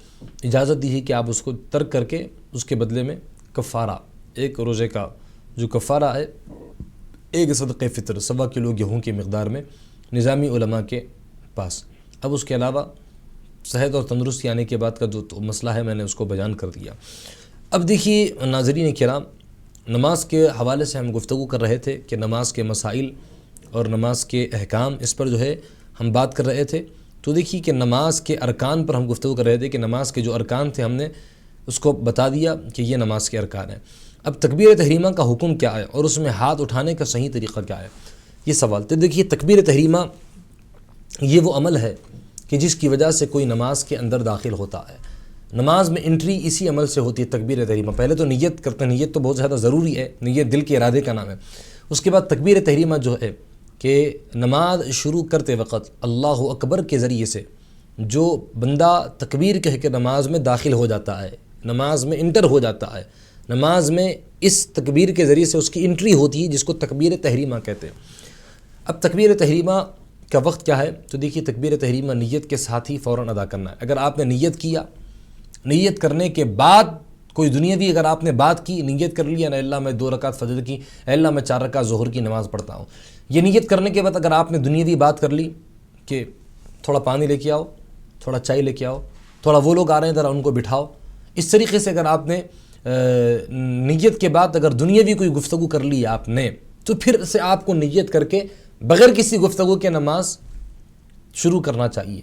A: اجازت دی ہے کہ آپ اس کو ترک کر کے اس کے بدلے میں کفارہ، ایک روزے کا جو کفارہ ہے، ایک صدقہ فطر 1.25 کلو گیہوں کی مقدار میں نظامی علماء کے پاس۔ اب اس کے علاوہ صحت اور تندرستی آنے کے بعد کا جو مسئلہ ہے میں نے اس کو بیان کر دیا۔ اب دیکھیے ناظرین کرام، نماز کے حوالے سے ہم گفتگو کر رہے تھے کہ نماز کے مسائل اور نماز کے احکام، اس پر جو ہے ہم بات کر رہے تھے۔ تو دیکھیے کہ نماز کے ارکان پر ہم گفتگو کر رہے تھے کہ نماز کے جو ارکان تھے ہم نے اس کو بتا دیا کہ یہ نماز کے ارکان ہیں۔ اب تکبیر تحریمہ کا حکم کیا ہے اور اس میں ہاتھ اٹھانے کا صحیح طریقہ کیا ہے، یہ سوال۔ تو دیکھیے تکبیر تحریمہ یہ وہ عمل ہے کہ جس کی وجہ سے کوئی نماز کے اندر داخل ہوتا ہے۔ نماز میں انٹری اسی عمل سے ہوتی ہے، تکبیر تحریمہ۔ پہلے تو نیت کرتے ہیں، نیت تو بہت زیادہ ضروری ہے، نیت دل کے ارادے کا نام ہے۔ اس کے بعد تکبیر تحریمہ جو ہے کہ نماز شروع کرتے وقت اللہ اکبر کے ذریعے سے جو بندہ تکبیر کہہ کے نماز میں داخل ہو جاتا ہے، نماز میں انٹر ہو جاتا ہے، نماز میں اس تکبیر کے ذریعے سے اس کی انٹری ہوتی ہے، جس کو تکبیر تحریمہ کہتے ہیں۔ اب تکبیر تحریمہ کا وقت کیا ہے؟ تو دیکھیے تکبیر تحریمہ نیت کے ساتھ ہی فوراً ادا کرنا ہے۔ اگر آپ نے نیت کیا، نیت کرنے کے بعد کوئی دنیاوی اگر آپ نے بات کی، نیت کر لیا نا اللہ میں 2 رکعت فجر کی، اللہ میں 4 رکعت ظہر کی نماز پڑھتا ہوں، یہ نیت کرنے کے بعد اگر آپ نے دنیاوی بات کر لی کہ تھوڑا پانی لے کے آؤ، تھوڑا چائے لے کے آؤ، تھوڑا وہ لوگ آ رہے ہیں ذرا ان کو بٹھاؤ، اس طریقے سے اگر آپ نے نیت کے بعد اگر دنیاوی کوئی گفتگو کر لی آپ نے، تو پھر سے آپ کو نیت کر کے بغیر کسی گفتگو کے نماز شروع کرنا چاہیے۔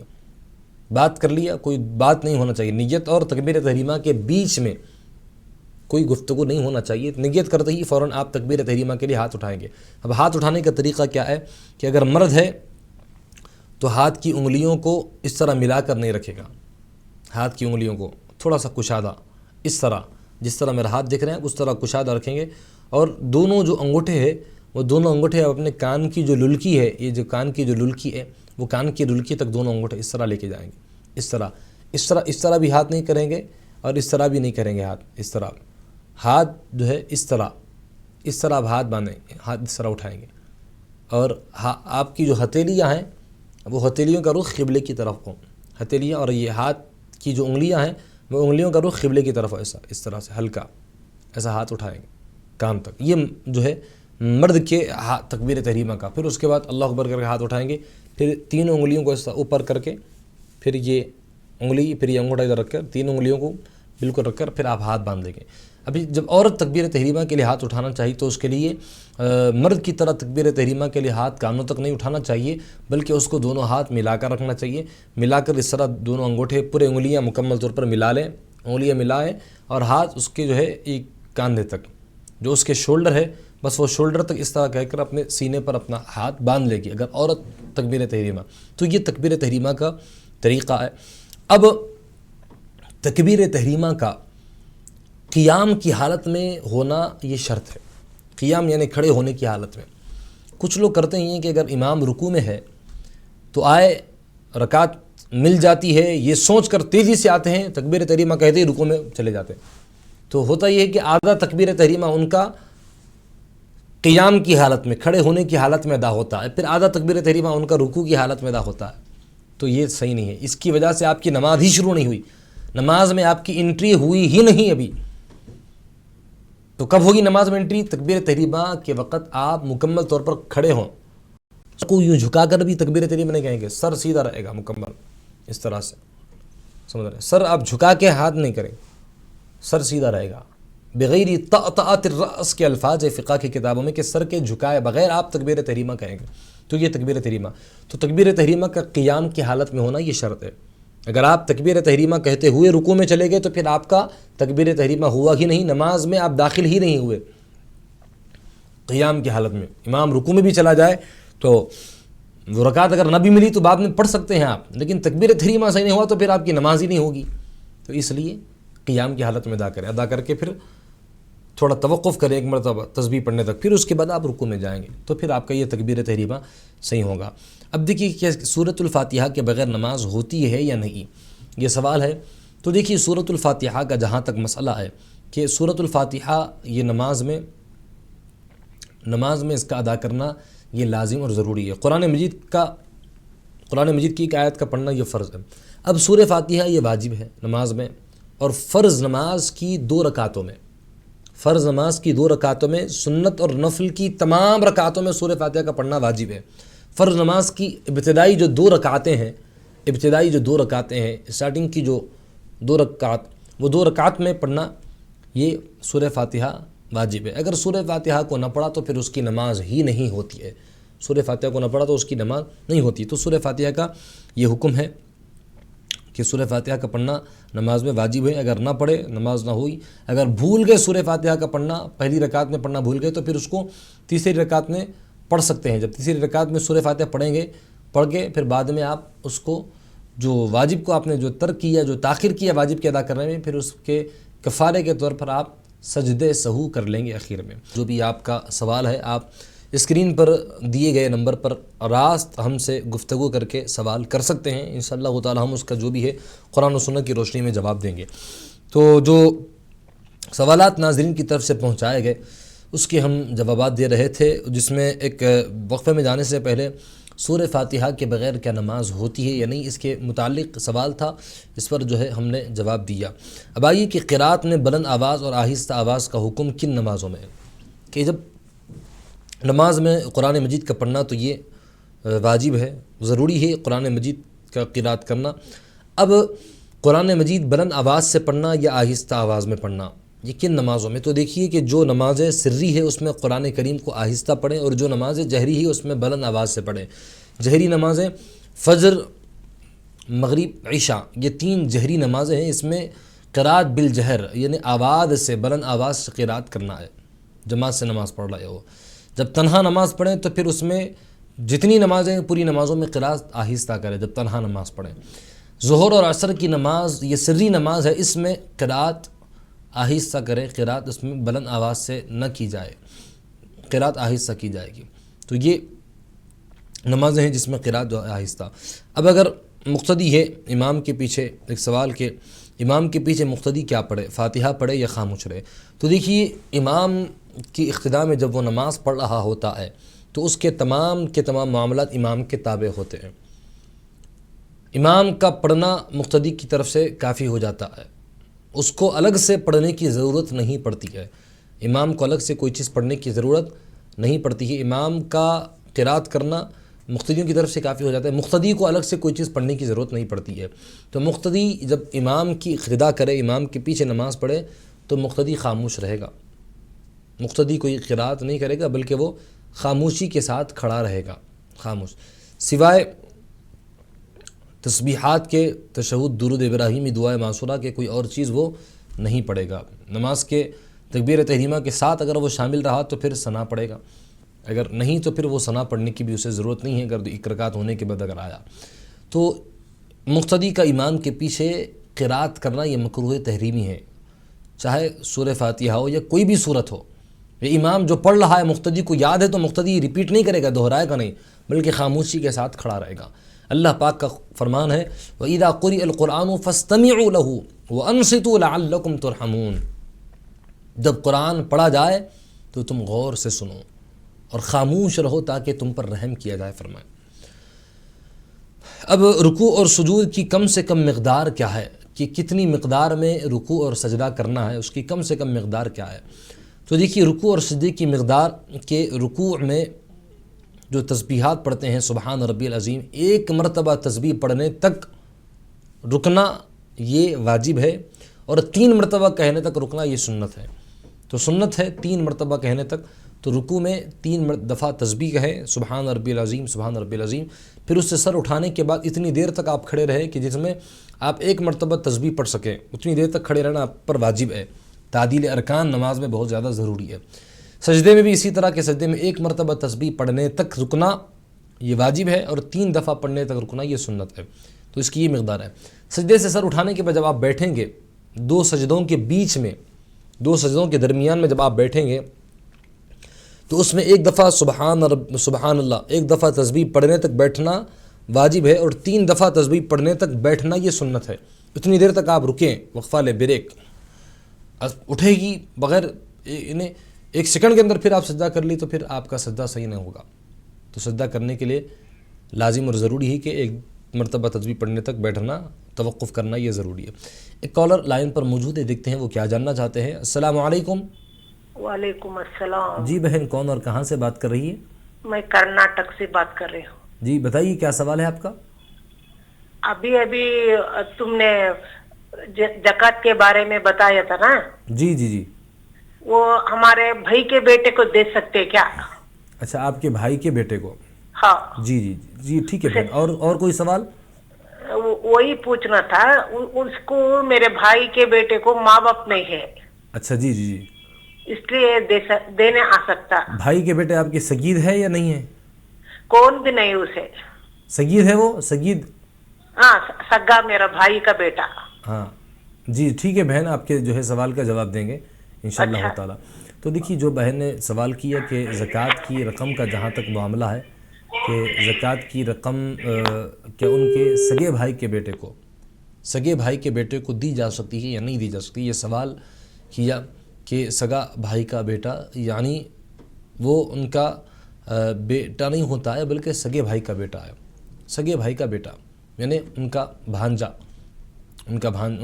A: بات کر لیا، کوئی بات نہیں ہونا چاہیے، نیت اور تکبیر تحریمہ کے بیچ میں کوئی گفتگو نہیں ہونا چاہیے۔ نیت کرتے ہی فوراً آپ تکبیر تحریمہ کے لیے ہاتھ اٹھائیں گے۔ اب ہاتھ اٹھانے کا طریقہ کیا ہے کہ اگر مرد ہے تو ہاتھ کی انگلیوں کو اس طرح ملا کر نہیں رکھے گا، ہاتھ کی انگلیوں کو تھوڑا سا کشادہ، اس طرح جس طرح میرا ہاتھ دیکھ رہے ہیں اس طرح کشادہ رکھیں گے، اور دونوں جو انگوٹھے ہیں وہ دونوں انگوٹھے اپنے کان کی جو للکی ہے، یہ جو کان کی جو للکی ہے وہ کان کی للکی تک دونوں انگوٹھے اس طرح لے کے جائیں گے، اس طرح بھی ہاتھ نہیں کریں گے اور اس طرح بھی نہیں کریں گے ہاتھ، اس طرح ہاتھ جو ہے اس طرح آپ ہاتھ باندھیں گے، ہاتھ اس طرح اٹھائیں گے، اور آپ کی جو ہتھیلیاں ہیں وہ ہتھیلیوں کا رخ قبلے کی طرف ہو، ہتھیلیاں اور یہ ہاتھ کی جو انگلیاں ہیں وہ انگلیوں کا رخ قبلے کی طرف ہو، ایسا اس طرح سے ہلکا ایسا ہاتھ اٹھائیں گے کان تک۔ یہ جو ہے مرد کے تکبیر تحریمہ کا۔ پھر اس کے بعد اللہ اکبر کر کے ہاتھ اٹھائیں گے، پھر تینوں انگلیوں کو ایسا اوپر کر کے، پھر یہ انگلی، پھر یہ انگوٹھا ادھر رکھ کر تینوں انگلیوں کو بالکل رکھ کر پھر آپ ہاتھ باندھ دیں گے۔ ابھی جب عورت تکبیر تحریمہ کے لیے ہاتھ اٹھانا چاہیے تو اس کے لیے مرد کی طرح تکبیر تحریمہ کے لیے ہاتھ کانوں تک نہیں اٹھانا چاہیے، بلکہ اس کو دونوں ہاتھ ملا کر رکھنا چاہیے، ملا کر اس طرح دونوں انگوٹھے پورے انگلیاں مکمل طور پر ملا لیں، انگلیاں ملائیں، اور ہاتھ اس کے جو ہے ایک کاندھے تک، جو اس کے شولڈر ہے بس وہ شولڈر تک اس طرح کہہ کر اپنے سینے پر اپنا ہاتھ باندھ لے گی اگر عورت تکبیر تحریمہ۔ تو یہ تکبیر تحریمہ کا طریقہ ہے۔ اب تکبیر تحریمہ کا قیام کی حالت میں ہونا یہ شرط ہے، قیام یعنی کھڑے ہونے کی حالت میں۔ کچھ لوگ کرتے ہیں کہ اگر امام رکوع میں ہے تو آئے رکعت مل جاتی ہے یہ سوچ کر تیزی سے آتے ہیں، تکبیر تحریمہ کہتے ہی رکوع میں چلے جاتے ہیں، تو ہوتا یہ ہے کہ آدھا تکبیر تحریمہ ان کا قیام کی حالت میں، کھڑے ہونے کی حالت میں ادا ہوتا ہے، پھر آدھا تکبیر تحریمہ ان کا رکوع کی حالت میں ادا ہوتا ہے، تو یہ صحیح نہیں ہے۔ اس کی وجہ سے آپ کی نماز ہی شروع نہیں ہوئی، نماز میں آپ کی انٹری ہوئی ہی نہیں ابھی۔ تو کب ہوگی نماز میں انٹری؟ تکبیر تحریمہ کے وقت آپ مکمل طور پر کھڑے ہوں، اس کو یوں جھکا کر بھی تکبیر تحریمہ نہیں کہیں گے، سر سیدھا رہے گا مکمل اس طرح سے، سمجھ رہے ہیں؟ سر آپ جھکا کے ہاتھ نہیں کریں، سر سیدھا رہے گا، بغیر طأطأۃ الرأس کے الفاظ فقہ کی کتابوں میں کہ سر کے جھکائے بغیر آپ تکبیر تحریمہ کہیں گے، تو یہ تکبیر تحریمہ۔ تو تکبیر تحریمہ کا قیام کی حالت میں ہونا یہ شرط ہے۔ اگر آپ تکبیر تحریمہ کہتے ہوئے رکوع میں چلے گئے تو پھر آپ کا تکبیر تحریمہ ہوا ہی نہیں، نماز میں آپ داخل ہی نہیں ہوئے قیام کی حالت میں۔ امام رکوع میں بھی چلا جائے تو وہ رکعت اگر نہ بھی ملی تو بعد میں پڑھ سکتے ہیں آپ، لیکن تکبیر تحریمہ صحیح نہیں ہوا تو پھر آپ کی نماز ہی نہیں ہوگی۔ تو اس لیے قیام کی حالت میں ادا کریں، ادا کر کے پھر تھوڑا توقف کریں ایک مرتبہ تسبیح پڑھنے تک، پھر اس کے بعد آپ رکوع میں جائیں گے تو پھر آپ کا یہ تکبیر تحریمہ صحیح ہوگا۔ اب دیکھیے کہ سورۃ الفاتحہ کے بغیر نماز ہوتی ہے یا نہیں، یہ سوال ہے۔ تو دیکھیے سورۃ الفاتحہ کا جہاں تک مسئلہ ہے کہ سورۃ الفاتحہ یہ نماز میں اس کا ادا کرنا یہ لازم اور ضروری ہے۔ قرآن مجید کی ایک آیت کا پڑھنا یہ فرض ہے۔ اب سورہ فاتحہ یہ واجب ہے نماز میں، اور فرض نماز کی 2 رکعتوں میں سنت اور نفل کی تمام رکعتوں میں سورہ فاتحہ کا پڑھنا واجب ہے۔ فرض نماز کی ابتدائی جو 2 رکعتیں ہیں، اسٹارٹنگ کی جو 2 رکعت، وہ 2 رکعت میں پڑھنا یہ سورہ فاتحہ واجب ہے۔ اگر سورہ فاتحہ کو نہ پڑھا تو پھر اس کی نماز ہی نہیں ہوتی ہے، سورہ فاتحہ کو نہ پڑھا تو اس کی نماز نہیں ہوتی۔ تو سورہ فاتحہ کا یہ حکم ہے کہ سورہ فاتحہ کا پڑھنا نماز میں واجب ہے، اگر نہ پڑھے نماز نہ ہوئی۔ اگر بھول گئے سورہ فاتحہ کا پڑھنا، پہلی رکعت میں پڑھنا بھول گئے تو پھر اس کو تیسری رکعت میں پڑھ سکتے ہیں۔ جب تیسری رکعت میں سورہ فاتحہ پڑھ کے پھر بعد میں آپ اس کو جو واجب کو آپ نے جو ترک کیا، جو تاخیر کیا واجب کے ادا کرنے میں، پھر اس کے کفارے کے طور پر آپ سجدے سہو کر لیں گے اخیر میں۔ جو بھی آپ کا سوال ہے آپ اسکرین پر دیے گئے نمبر پر راست ہم سے گفتگو کر کے سوال کر سکتے ہیں، انشاءاللہ تعالی ہم اس کا جو بھی ہے قرآن و سنت کی روشنی میں جواب دیں گے۔ تو جو سوالات ناظرین کی طرف سے پہنچائے گئے اس کے ہم جوابات دے رہے تھے، جس میں ایک وقفے میں جانے سے پہلے سورہ فاتحہ کے بغیر کیا نماز ہوتی ہے یا نہیں، اس کے متعلق سوال تھا، اس پر جو ہے ہم نے جواب دیا۔ اب آئیے کہ قرات میں بلند آواز اور آہستہ آواز کا حکم کن نمازوں میں ہے، کہ جب نماز میں قرآن مجید کا پڑھنا تو یہ واجب ہے، ضروری ہے قرآن مجید کا قرات کرنا۔ اب قرآن مجید بلند آواز سے پڑھنا یا آہستہ آواز میں پڑھنا، یہ کن نمازوں میں؟ تو دیکھیے کہ جو نماز سری ہے اس میں قرآن کریم کو آہستہ پڑھیں، اور جو نماز جہری ہے اس میں بلند آواز سے پڑھیں۔ جہری نمازیں فجر، مغرب، عشاء، یہ 3 جہری نمازیں ہیں، اس میں قرات بالجہر یعنی آواز سے، بلند آواز سے قرات کرنا ہے، جماعت سے نماز پڑھ رہے ہو۔ جب تنہا نماز پڑھیں تو پھر اس میں جتنی نمازیں پوری نمازوں میں قرات آہستہ کریں جب تنہا نماز پڑھیں۔ ظہر اور عصر کی نماز یہ سری نماز ہے، اس میں قرات آہستہ کریں، قرات اس میں بلند آواز سے نہ کی جائے، قرات آہستہ کی جائے گی۔ تو یہ نمازیں ہیں جس میں قرات جو آہستہ۔ اب اگر مقتدی ہے امام کے پیچھے، ایک سوال کہ امام کے پیچھے مقتدی کیا پڑھے، فاتحہ پڑھے یا خاموش رہے؟ تو دیکھیے امام کی اقتداء میں جب وہ نماز پڑھ رہا ہوتا ہے تو اس کے تمام معاملات امام کے تابع ہوتے ہیں۔ امام کا پڑھنا مقتدی کی طرف سے کافی ہو جاتا ہے، اس کو الگ سے پڑھنے کی ضرورت نہیں پڑتی ہے، امام کو الگ سے کوئی چیز پڑھنے کی ضرورت نہیں پڑتی ہے، امام کا قرات کرنا مقتدیوں کی طرف سے کافی ہو جاتا ہے، مقتدی کو الگ سے کوئی چیز پڑھنے کی ضرورت نہیں پڑتی ہے۔ تو مقتدی جب امام کی اقتداء کرے، امام کے پیچھے نماز پڑھے تو مقتدی خاموش رہے گا، مقتدی کوئی قرات نہیں کرے گا بلکہ وہ خاموشی کے ساتھ کھڑا رہے گا، خاموش، سوائے تسبیحات کے، تشہد، درود ابراہیمی، دعائے معصورہ کے کوئی اور چیز وہ نہیں پڑھے گا۔ نماز کے تکبیر تحریمہ کے ساتھ اگر وہ شامل رہا تو پھر ثنا پڑھے گا، اگر نہیں تو پھر وہ ثنا پڑھنے کی بھی اسے ضرورت نہیں ہے، اگر ایک رکعت ہونے کے بعد اگر آیا تو۔ مقتدی کا امام کے پیچھے قرات کرنا یہ مکروہ تحریمی ہے، چاہے سورہ فاتحہ ہو یا کوئی بھی سورت ہو۔ یہ امام جو پڑھ رہا ہے مقتدی کو یاد ہے تو مقتدی ریپیٹ نہیں کرے گا، دہرائے گا نہیں، بلکہ خاموشی کے ساتھ کھڑا رہے گا۔ اللہ پاک کا فرمان ہے وَإِذَا قُرِئَ الْقُرْآنُ فَاسْتَمِعُوا لَهُ وَأَنصِتُوا لَعَلَّكُمْ تُرْحَمُونَ، جب قرآن پڑھا جائے تو تم غور سے سنو اور خاموش رہو تاکہ تم پر رحم کیا جائے، فرمائے۔ اب رکوع اور سجود کی کم سے کم مقدار کیا ہے، کہ کتنی مقدار میں رکوع اور سجدہ کرنا ہے، اس کی کم سے کم مقدار کیا ہے؟ تو دیکھیے رکوع اور سجدے کی مقدار کہ رکوع میں جو تسبیحات پڑھتے ہیں سبحان ربی العظیم، 1 مرتبہ تسبیح پڑھنے تک رکنا یہ واجب ہے، اور 3 مرتبہ کہنے تک رکنا یہ سنت ہے۔ تو سنت ہے 3 مرتبہ کہنے تک، تو رکوع میں 3 دفعہ تسبیح کہیں سبحان ربی العظیم، سبحان ربی العظیم، پھر اس سے سر اٹھانے کے بعد اتنی دیر تک آپ کھڑے رہے کہ جس میں آپ 1 مرتبہ تسبیح پڑھ سکیں، اتنی دیر تک کھڑے رہنا آپ پر واجب ہے۔ تعدیل ارکان نماز میں بہت زیادہ ضروری ہے۔ سجدے میں بھی اسی طرح کے سجدے میں 1 مرتبہ تسبیح پڑھنے تک رکنا یہ واجب ہے، اور 3 دفعہ پڑھنے تک رکنا یہ سنت ہے۔ تو اس کی یہ مقدار ہے۔ سجدے سے سر اٹھانے کے بعد جب آپ بیٹھیں گے، 2 سجدوں کے بیچ میں، 2 سجدوں کے درمیان میں جب آپ بیٹھیں گے تو اس میں 1 دفعہ سبحان اللہ، 1 دفعہ تسبیح پڑھنے تک بیٹھنا واجب ہے، اور 3 دفعہ تسبیح پڑھنے تک بیٹھنا یہ سنت ہے۔ اتنی دیر تک آپ رکیں، وقفہ لے، بریک، اٹھے گی بغیر انہیں 1 سیکنڈ کے اندر پھر آپ سجدہ کر لی تو پھر آپ کا سجدہ صحیح نہیں ہوگا۔ تو سجدہ کرنے کے لیے لازم اور ضروری ہے کہ 1 مرتبہ تسبیح پڑھنے تک بیٹھنا، توقف کرنا یہ ضروری ہے۔ ایک کالر لائن پر موجود ہے، دیکھتے ہیں وہ کیا جاننا چاہتے ہیں۔ السلام علیکم۔
C: وعلیکم السلام
A: جی بہن، کون اور کہاں سے بات کر رہی ہے؟
C: میں کرناٹک سے بات کر رہی ہوں۔
A: جی بتائیے کیا سوال ہے آپ کا؟
C: ابھی تم نے زکوٰۃ کے بارے میں بتایا تھا نا،
A: جی جی جی،
C: وہ ہمارے بھائی کے بیٹے کو دے سکتے کیا؟
A: اچھا، آپ کے بھائی کے بیٹے کو؟
C: ہاں
A: جی جی جی، ٹھیک ہے بہن، اور کوئی سوال؟
C: وہی پوچھنا تھا، اس کو میرے بھائی کے بیٹے کو ماں باپ نہیں ہے،
A: اچھا جی جی جی،
C: اس لیے دینے آ سکتا۔
A: بھائی کے بیٹے آپ کے سگید ہے یا نہیں ہے؟
C: کون بھی نہیں اسے،
A: سگید ہے وہ، سگید؟
C: ہاں سگا میرا بھائی کا بیٹا۔
A: ہاں جی ٹھیک ہے بہن، آپ کے جو ہے سوال کا جواب دیں گے انشاءاللہ تعالی۔ تو دیکھیے جو بہن نے سوال کیا کہ زکوٰۃ کی رقم کا جہاں تک معاملہ ہے کہ زکوٰۃ کی رقم کہ ان کے سگے بھائی کے بیٹے کو دی جا سکتی ہے یا نہیں دی جا سکتی، یہ سوال کیا کہ سگا بھائی کا بیٹا یعنی وہ ان کا بیٹا نہیں ہوتا ہے بلکہ سگے بھائی کا بیٹا ہے، سگے بھائی کا بیٹا یعنی ان کا بھانجا، ان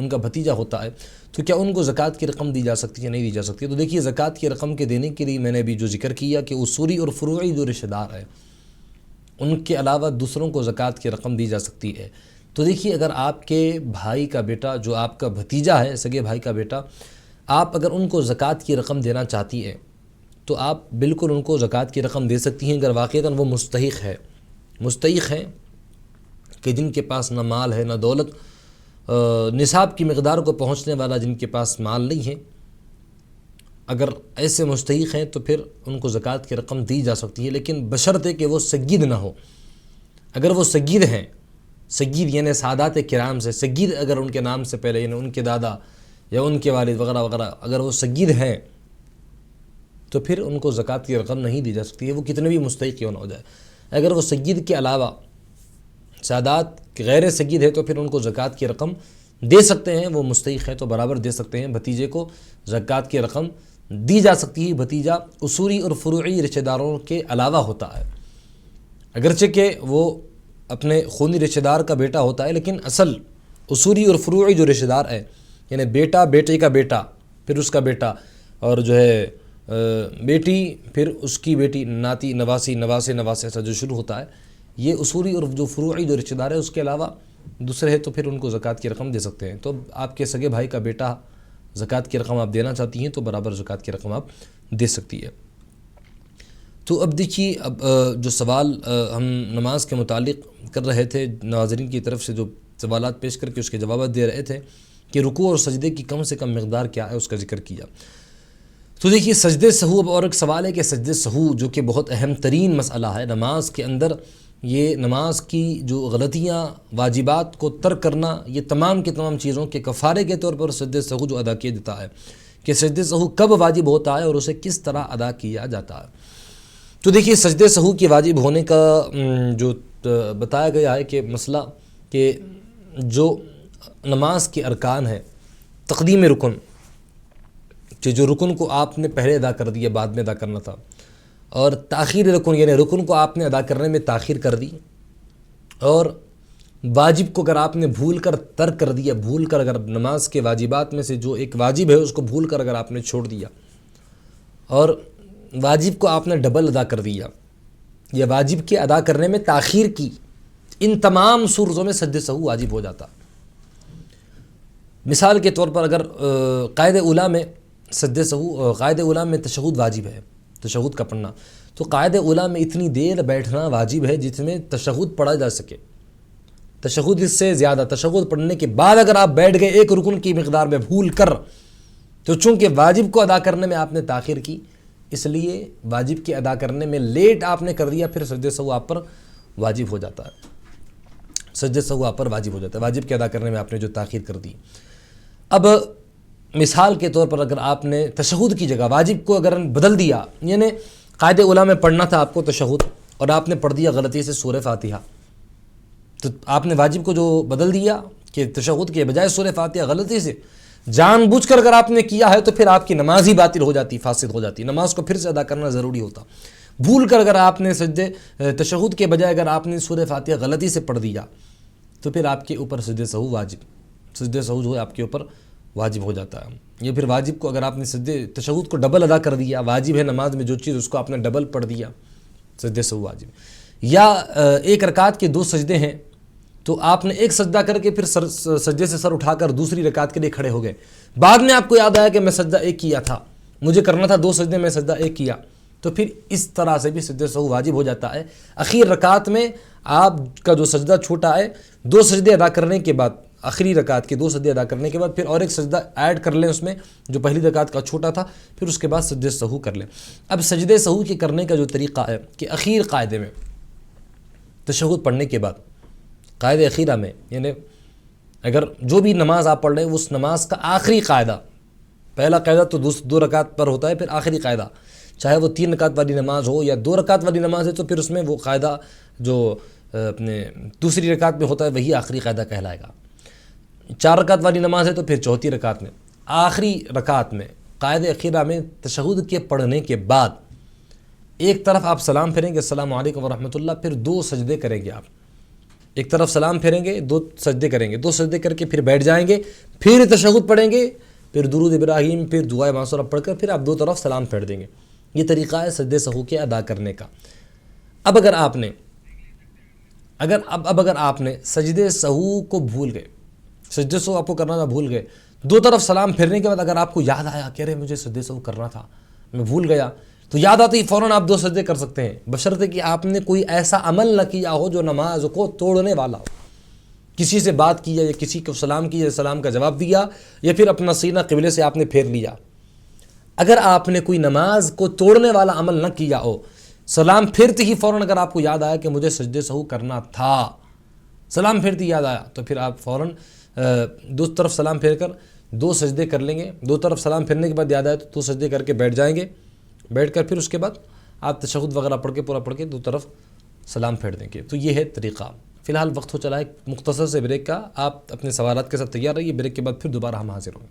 A: کا بھتیجا ہوتا ہے، تو کیا ان کو زکوٰۃ کی رقم دی جا سکتی ہے؟ نہیں دی جا سکتی۔ تو دیکھیے زکوٰۃ کی رقم کے دینے کے لیے میں نے ابھی جو ذکر کیا کہ اصولی اور فروعی جو رشتہ دار ہیں ان کے علاوہ دوسروں کو زکوٰۃ کی رقم دی جا سکتی ہے۔ تو دیکھیے اگر آپ کے بھائی کا بیٹا جو آپ کا بھتیجا ہے، سگے بھائی کا بیٹا، آپ اگر ان کو زکوٰۃ کی رقم دینا چاہتی ہے تو آپ بالکل ان کو زکوٰۃ کی رقم دے سکتی ہیں اگر واقعتاً وہ مستحق ہیں کہ جن کے پاس نہ مال ہے نہ دولت، نصاب کی مقدار کو پہنچنے والا جن کے پاس مال نہیں ہے، اگر ایسے مستحق ہیں تو پھر ان کو زکوٰۃ کی رقم دی جا سکتی ہے، لیکن بشرطے کہ وہ سید نہ ہو۔ اگر وہ سید ہیں، سید یعنی سادات کرام سے، سید اگر ان کے نام سے پہلے یعنی ان کے دادا یا ان کے والد وغیرہ وغیرہ اگر وہ سید ہیں تو پھر ان کو زکوٰۃ کی رقم نہیں دی جا سکتی ہے، وہ کتنے بھی مستحق کیوں نہ ہو جائے۔ اگر وہ سید کے علاوہ سادات غیر سید ہے تو پھر ان کو زکوٰۃ کی رقم دے سکتے ہیں، وہ مستحق ہے تو برابر دے سکتے ہیں، بھتیجے کو زکوٰۃ کی رقم دی جا سکتی ہے۔ بھتیجا اصولی اور فروعی رشتہ داروں کے علاوہ ہوتا ہے، اگرچہ کہ وہ اپنے خونی رشتہ دار کا بیٹا ہوتا ہے، لیکن اصل اصولی اور فروعی جو رشتہ دار ہے یعنی بیٹا، بیٹے کا بیٹا، پھر اس کا بیٹا، اور جو ہے بیٹی، پھر اس کی بیٹی، ناتی، نواسی، نواسے، ایسا جو شروع ہوتا ہے، یہ اصولی اور جو فروعی جو رشتہ دار ہے اس کے علاوہ دوسرے ہے تو پھر ان کو زکوٰۃ کی رقم دے سکتے ہیں۔ تو آپ کے سگے بھائی کا بیٹا زکوٰۃ کی رقم آپ دینا چاہتی ہیں تو برابر زکوٰۃ کی رقم آپ دے سکتی ہے۔ تو اب دیکھیے، اب جو سوال ہم نماز کے متعلق کر رہے تھے، ناظرین کی طرف سے جو سوالات پیش کر کے اس کے جوابات دے رہے تھے کہ رکوع اور سجدے کی کم سے کم مقدار کیا ہے، اس کا ذکر کیا۔ تو دیکھیے سجدے سہو، اب اور ایک سوال ہے کہ سجدے سہو جو کہ بہت اہم ترین مسئلہ ہے نماز کے اندر، یہ نماز کی جو غلطیاں، واجبات کو ترک کرنا، یہ تمام کی تمام چیزوں کے کفارے کے طور پر سجدے سہو جو ادا کیا جاتا ہے کہ سجدے سہو کب واجب ہوتا ہے اور اسے کس طرح ادا کیا جاتا ہے۔ تو دیکھیے سجدے سہو کے واجب ہونے کا جو بتایا گیا ہے کہ مسئلہ کہ جو نماز کے ارکان ہے، تقدیم رکن، کہ جو رکن کو آپ نے پہلے ادا کر دیا بعد میں ادا کرنا تھا، اور تاخیر رکن یعنی رکن کو آپ نے ادا کرنے میں تاخیر کر دی، اور واجب کو اگر آپ نے بھول کر ترک کر دیا، بھول کر اگر نماز کے واجبات میں سے جو ایک واجب ہے اس کو بھول کر اگر آپ نے چھوڑ دیا، اور واجب کو آپ نے ڈبل ادا کر دیا یا واجب کے ادا کرنے میں تاخیر کی، ان تمام صورتوں میں سجدہ سہو واجب ہو جاتا۔ مثال کے طور پر اگر قاعدہ اولیٰ میں سجدہ سہو، قاعدہ اولیٰ میں تشہد واجب ہے، تشہد کا پڑھنا، تو قاعدہ اولیٰ میں اتنی دیر بیٹھنا واجب ہے جس میں تشہد پڑھا جا سکے، تشہد اس سے زیادہ، تشہد پڑھنے کے بعد اگر آپ بیٹھ گئے ایک رکن کی مقدار میں بھول کر، تو چونکہ واجب کو ادا کرنے میں آپ نے تاخیر کی، اس لیے واجب کے ادا کرنے میں لیٹ آپ نے کر دیا، پھر سجدہ سہو آپ پر واجب ہو جاتا ہے، سجدہ سہو آپ پر واجب ہو جاتا ہے، واجب کے ادا کرنے میں آپ نے جو تاخیر کر دی۔ اب مثال کے طور پر اگر آپ نے تشہد کی جگہ واجب کو اگر بدل دیا، یعنی قاعدہ اولیٰ میں پڑھنا تھا آپ کو تشہد اور آپ نے پڑھ دیا غلطی سے سورہ فاتحہ، تو آپ نے واجب کو جو بدل دیا کہ تشہد کے بجائے سورہ فاتحہ غلطی سے جان بوجھ کر اگر آپ نے کیا ہے تو پھر آپ کی نماز ہی باطل ہو جاتی، فاسد ہو جاتی، نماز کو پھر سے ادا کرنا ضروری ہوتا۔ بھول کر اگر آپ نے تشہد کے بجائے اگر آپ نے سورہ فاتحہ غلطی سے پڑھ دیا تو پھر آپ کے اوپر سجدہ سہو واجب، سجدہ سہو جو ہے آپ کے اوپر واجب ہو جاتا ہے۔ یہ پھر واجب کو اگر آپ نے تشہد کو ڈبل ادا کر دیا، واجب ہے نماز میں جو چیز اس کو آپ نے ڈبل پڑھ دیا، سجدہ سہو واجب۔ یا ایک رکعت کے 2 سجدے ہیں تو آپ نے ایک سجدہ کر کے پھر سجدے سے سر اٹھا کر دوسری رکعت کے لیے کھڑے ہو گئے، بعد میں آپ کو یاد آیا کہ میں سجدہ ایک کیا تھا، مجھے کرنا تھا 2 سجدے، میں سجدہ ایک کیا، تو پھر اس طرح سے بھی سجدہ سہو واجب ہو جاتا ہے۔ اخیر رکعت میں آپ کا جو سجدہ چھوٹا ہے، 2 سجدے ادا کرنے کے بعد، آخری رکعت کے 2 سجدے ادا کرنے کے بعد پھر اور ایک سجدہ ایڈ کر لیں اس میں جو پہلی رکعت کا چھوٹا تھا، پھر اس کے بعد سجدہ سہو کر لیں۔ اب سجدہ سہو کے کرنے کا جو طریقہ ہے کہ اخیر قاعدے میں تشہد پڑھنے کے بعد قاعدہ اخیرہ میں، یعنی اگر جو بھی نماز آپ پڑھ رہے ہیں اس نماز کا آخری قاعدہ، پہلا قاعدہ تو 2 رکعت پر ہوتا ہے، پھر آخری قاعدہ چاہے وہ 3 رکعت والی نماز ہو یا 2 رکعت والی نماز ہے تو پھر اس میں وہ قاعدہ جو اپنے دوسری رکعت میں ہوتا ہے وہی آخری قاعدہ کہلائے گا۔ 4 رکعت والی نماز ہے تو پھر چوتھی رکعت میں، آخری رکعت میں قاعدہ اخیرہ میں تشہد کے پڑھنے کے بعد ایک طرف آپ سلام پھیریں گے السلام علیکم ورحمۃ اللہ، پھر 2 سجدے کریں گے. آپ ایک طرف سلام پھیریں گے، 2 سجدے کریں گے، 2 سجدے کر کے پھر بیٹھ جائیں گے، پھر تشہد پڑھیں گے، پھر درود ابراہیم، پھر دعائے معصورہ پڑھ کر پھر آپ 2 طرف سلام پھیر دیں گے. یہ طریقہ ہے سجدے سہو کے ادا کرنے کا. اب اگر آپ نے سجدے سہو کو بھول گئے، سجدے سہو آپ کو کرنا تھا بھول گئے، 2 طرف سلام پھیرنے کے بعد اگر آپ کو یاد آیا کہ ارے مجھے سجدے سہو کرنا تھا، میں بھول گیا، تو یاد آتے ہی فوراً آپ 2 سجدے کر سکتے ہیں، بشرطے کہ آپ نے کوئی ایسا عمل نہ کیا ہو جو نماز کو توڑنے والا ہو. کسی سے بات کی یا کسی کو سلام کیا، سلام کا جواب دیا، یا پھر اپنا سینہ قبلے سے آپ نے پھیر لیا. اگر آپ نے کوئی نماز کو توڑنے والا عمل نہ کیا ہو، سلام پھیرتے ہی فوراً اگر آپ کو یاد آیا کہ مجھے سجدے سہو کرنا تھا، سلام پھیرتے ہی یاد آیا، تو پھر آپ فوراً 2 طرف سلام پھیر کر 2 سجدے کر لیں گے. 2 طرف سلام پھیرنے کے بعد یاد آیا تو 2 سجدے کر کے بیٹھ جائیں گے. بیٹھ کر پھر اس کے بعد آپ تشہد وغیرہ پڑھ کے 2 طرف سلام پھیر دیں گے. تو یہ ہے طریقہ. فی الحال وقت ہو چلا ہے مختصر سے بریک کا. آپ اپنے سوالات کے ساتھ تیار رہیے. بریک کے بعد پھر دوبارہ ہم حاضر ہوں گے.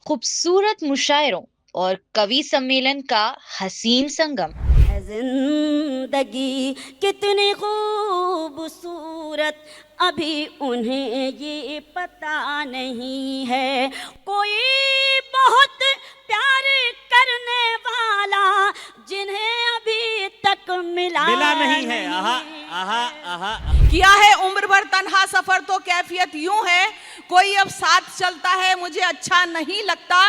D: خوبصورت مشاعروں اور قوی سمیلن کا حسین سنگم.
E: ہے زندگی کتنی خوبصورت، ابھی انہیں یہ پتہ نہیں ہے. کوئی بہت پیار کرنے والا جنہیں ابھی تک ملا نہیں ہے.
F: کیا ہے عمر بھر تنہا سفر تو کیفیت یوں ہے، کوئی اب ساتھ چلتا ہے مجھے اچھا نہیں لگتا.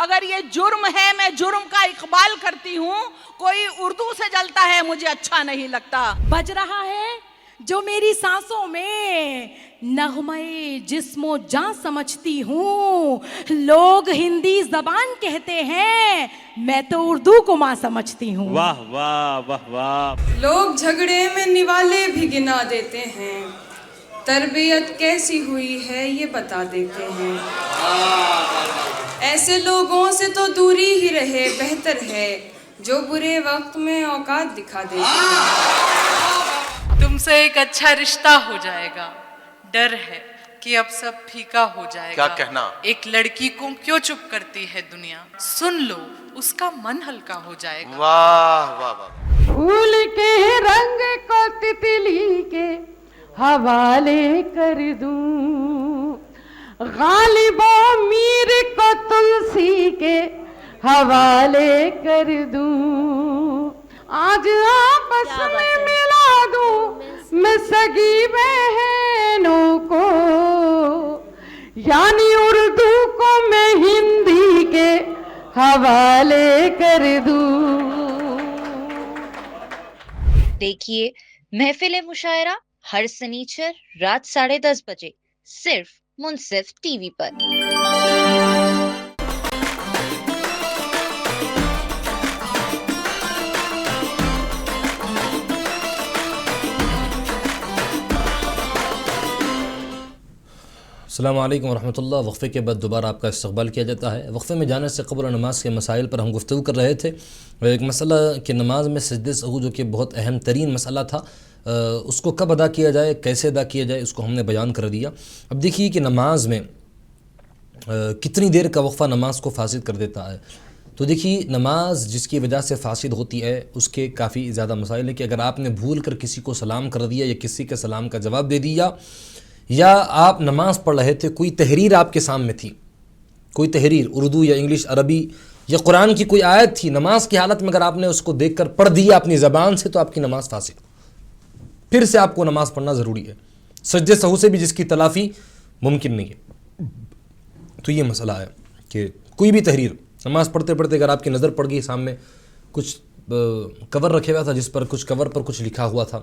F: اگر یہ جرم ہے میں جرم کا اقبال کرتی ہوں، کوئی اردو سے جلتا ہے مجھے اچھا نہیں لگتا.
G: بج رہا ہے جو میری سانسوں میں نغمے جسم و جان سمجھتی ہوں. لوگ ہندی زبان کہتے ہیں، میں تو اردو کو ماں سمجھتی ہوں.
H: واہ واہ واہ واہ.
I: لوگ جھگڑے میں نوالے بھی گنا دیتے ہیں، تربیت کیسی ہوئی ہے یہ بتا دیتے ہیں. ایسے لوگوں سے تو دوری ہی رہے بہتر ہے، جو برے وقت میں اوقات دکھا دیتے ہیں.
J: تم سے ایک اچھا رشتہ ہو جائے گا، ڈر ہے کہ اب سب پھیکا ہو جائے گا.
H: کیا کہنا؟
J: ایک لڑکی کو کیوں چپ کرتی ہے دنیا، سن لو اس کا من ہلکا ہو جائے گا.
H: واہ واہ واہ.
G: پھول کے رنگ کو تتلی کے حوالے کر دوں، غالب و میر کو تلسی کے حوالے کر دوں. آج آپس میں ملا دوں میں سگی بہنوں کو، یعنی اردو کو میں ہندی کے حوالے کر دوں.
D: دیکھیے محفل مشاعرہ ہر سنیچر رات 10:30 بجے صرف منصف ٹی وی پر.
A: السلام علیکم ورحمۃ اللہ. وقفے کے بعد دوبارہ آپ کا استقبال کیا جاتا ہے. وقفے میں جانے سے قبل نماز کے مسائل پر ہم گفتگو کر رہے تھے. ایک مسئلہ کہ نماز میں سجدے سہو جو کہ بہت اہم ترین مسئلہ تھا، اس کو کب ادا کیا جائے، کیسے ادا کیا جائے، اس کو ہم نے بیان کر دیا. اب دیکھیے کہ نماز میں کتنی دیر کا وقفہ نماز کو فاسد کر دیتا ہے. تو دیکھیے نماز جس کی وجہ سے فاسد ہوتی ہے اس کے کافی زیادہ مسائل ہیں کہ اگر آپ نے بھول کر کسی کو سلام کر دیا یا کسی کے سلام کا جواب دے دیا، یا آپ نماز پڑھ رہے تھے، کوئی تحریر آپ کے سامنے تھی، کوئی تحریر اردو یا انگلش عربی یا قرآن کی کوئی آیت تھی، نماز کی حالت میں اگر آپ نے اس کو دیکھ کر پڑھ دیا اپنی زبان سے تو آپ کی نماز فاسد. پھر سے آپ کو نماز پڑھنا ضروری ہے. سجدے سہو سے بھی جس کی تلافی ممکن نہیں ہے. تو یہ مسئلہ ہے کہ کوئی بھی تحریر نماز پڑھتے پڑھتے اگر آپ کی نظر پڑ گئی، سامنے کچھ کور رکھے ہوا تھا جس پر کچھ کور پر کچھ لکھا ہوا تھا،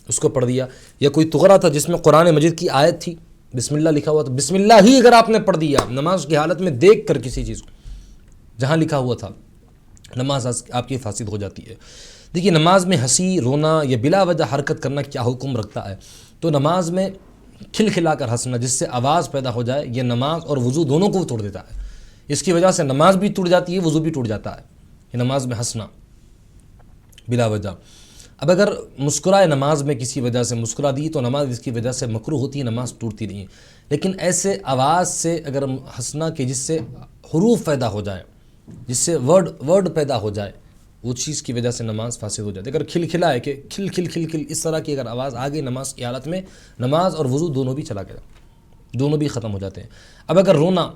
A: اس کو پڑھ دیا، یا کوئی تغرا تھا جس میں قرآن مجید کی آیت تھی، بسم اللہ لکھا ہوا تھا، بسم اللہ ہی اگر آپ نے پڑھ دیا نماز کی حالت میں دیکھ کر کسی چیز کو جہاں لکھا ہوا تھا، نماز آپ کی فاسد ہو جاتی ہے. دیکھیے نماز میں ہنسی، رونا یا بلا وجہ حرکت کرنا کیا حکم رکھتا ہے. تو نماز میں کھلکھلا کر ہنسنا جس سے آواز پیدا ہو جائے، یہ نماز اور وضو دونوں کو توڑ دیتا ہے. اس کی وجہ سے نماز بھی ٹوٹ جاتی ہے، وضو بھی ٹوٹ جاتا ہے. یہ نماز میں ہنسنا بلا وجہ. اب اگر مسکرائے نماز میں کسی وجہ سے مسکرا دی تو نماز اس کی وجہ سے مکروہ ہوتی ہے، نماز ٹوٹتی نہیں ہے. لیکن ایسے آواز سے اگر ہنسنا کہ جس سے حروف پیدا ہو جائے، جس سے ورڈ پیدا ہو جائے، وہ چیز کی وجہ سے نماز فاسد ہو جاتی ہے. اگر کھلکھلا ہے کہ کھل کھل کھل کھل اس طرح کی اگر آواز آ گئی نماز کی حالت میں، نماز اور وضو دونوں بھی چلا گیا، دونوں بھی ختم ہو جاتے ہیں. اب اگر رونا،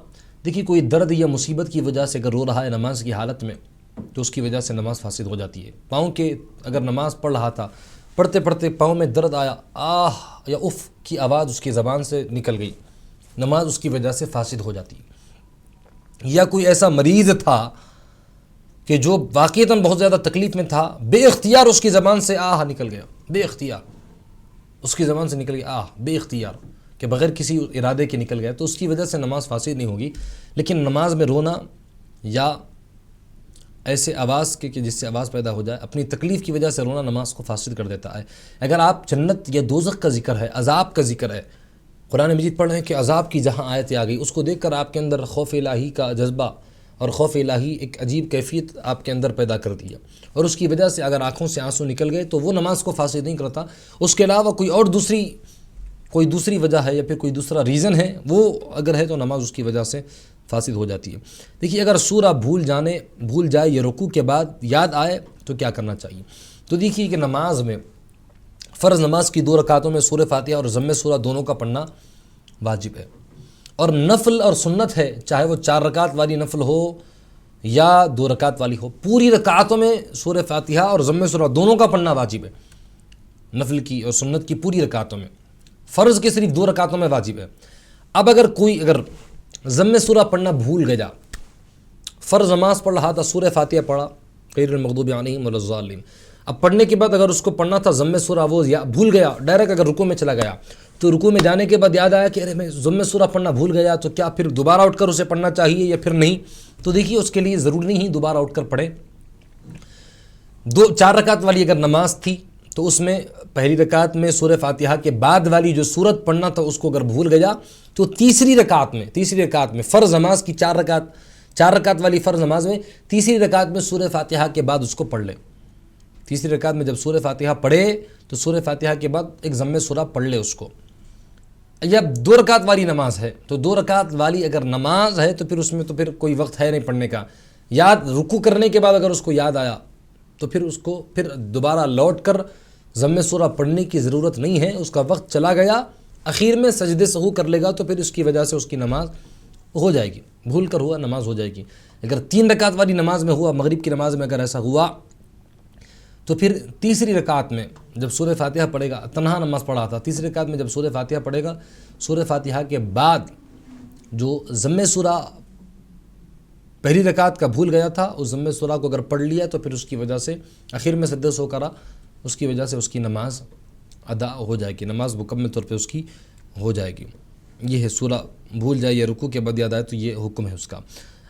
A: دیکھیے کوئی درد یا مصیبت کی وجہ سے اگر رو رہا ہے نماز کی حالت میں تو اس کی وجہ سے نماز فاسد ہو جاتی ہے. پاؤں کے اگر نماز پڑھ رہا تھا، پڑھتے پڑھتے پاؤں میں درد آیا، آہ یا اف کی آواز اس کی زبان سے نکل گئی، نماز اس کی وجہ سے فاسد ہو جاتی ہے. یا کوئی ایسا مریض تھا کہ جو واقعتاً بہت زیادہ تکلیف میں تھا، بے اختیار اس کی زبان سے آہ نکل گیا، بے اختیار اس کی زبان سے نکل گیا آہ، بے اختیار کہ بغیر کسی ارادے کے نکل گیا، تو اس کی وجہ سے نماز فاسد نہیں ہوگی. لیکن نماز میں رونا یا ایسے آواز کے کہ جس سے آواز پیدا ہو جائے، اپنی تکلیف کی وجہ سے رونا نماز کو فاسد کر دیتا ہے. اگر آپ جنت یا دوزخ کا ذکر ہے، عذاب کا ذکر ہے، قرآن مجید پڑھ رہے ہیں کہ عذاب کی جہاں آیتیں آ گئی، اس کو دیکھ کر آپ کے اندر خوف الہی کا جذبہ اور خوف الہی ایک عجیب کیفیت آپ کے اندر پیدا کر دیا، اور اس کی وجہ سے اگر آنکھوں سے آنسو نکل گئے تو وہ نماز کو فاسد نہیں کرتا. اس کے علاوہ کوئی دوسری وجہ ہے یا پھر کوئی دوسرا ریزن ہے، وہ اگر ہے تو نماز اس کی وجہ سے فاسد ہو جاتی ہے. دیکھیے اگر سورہ بھول جائے یا رکوع کے بعد یاد آئے تو کیا کرنا چاہیے. تو دیکھیے کہ نماز میں فرض نماز کی 2 رکعتوں میں سورہ فاتحہ اور ضم سورہ دونوں کا پڑھنا واجب ہے. اور نفل اور سنت ہے، چاہے وہ 4 رکعت والی نفل ہو یا 2 رکعت والی ہو، پوری رکعتوں میں سورہ فاتحہ اور ضم سورہ دونوں کا پڑھنا واجب ہے. نفل کی اور سنت کی پوری رکعتوں میں، فرض کے صرف 2 رکعتوں میں واجب ہے. اب اگر کوئی ضم سورہ پڑھنا بھول گیا، فرض نماز پڑھ رہا تھا، سورہ فاتحہ پڑھا، غیر المغضوب علیہم ولا الضالین، اب پڑھنے کے بعد اگر اس کو پڑھنا تھا ضم سورہ، وہ بھول گیا، ڈائریکٹ اگر رکوع میں چلا گیا، تو رکوع میں جانے کے بعد یاد آیا کہ ارے میں ضم سورہ پڑھنا بھول گیا، تو کیا پھر دوبارہ اٹھ کر اسے پڑھنا چاہیے یا پھر نہیں؟ تو دیکھیے اس کے لیے ضروری نہیں دوبارہ اٹھ کر پڑھیں. 4 رکعت والی اگر نماز تھی تو اس میں پہلی رکعت میں سورہ فاتحہ کے بعد والی جو سورت پڑھنا تھا اس کو اگر بھول گیا تو تیسری رکعت میں فرض نماز کی 4 رکعت والی فرض نماز میں تیسری رکعت میں سورہ فاتحہ کے بعد اس کو پڑھ لے. تیسری رکعت میں جب سورہ فاتحہ پڑھے تو سورہ فاتحہ کے بعد ایک ضم سورہ پڑھ لے اس کو. یا 2 رکعت والی نماز ہے تو 2 رکعت والی اگر نماز ہے تو پھر اس میں تو پھر کوئی وقت ہے نہیں پڑھنے کا. رکوع کرنے کے بعد اگر اس کو یاد آیا تو پھر اس کو پھر دوبارہ لوٹ کر ضم سورہ پڑھنے کی ضرورت نہیں ہے، اس کا وقت چلا گیا، اخیر میں سجدے سہو کر لے گا تو پھر اس کی وجہ سے اس کی نماز ہو جائے گی، بھول کر ہوا نماز ہو جائے گی. اگر 3 رکعت والی نماز میں ہوا، مغرب کی نماز میں اگر ایسا ہوا تو پھر تیسری رکعت میں جب سورہ فاتحہ پڑھے گا، تنہا نماز پڑھا تھا، تیسری رکعت میں جب سورہ فاتحہ پڑھے گا، سورہ فاتحہ کے بعد جو ضم سورہ پہلی رکعت کا بھول گیا تھا، اس ضم سورہ کو اگر پڑھ لیا تو پھر اس کی وجہ سے آخر میں سجدہ سو کرا، اس کی وجہ سے اس کی نماز ادا ہو جائے گی، نماز مکمل طور پہ اس کی ہو جائے گی. یہ ہے سورہ بھول جائے یا رکوع کے بعد یاد آئے تو یہ حکم ہے اس کا.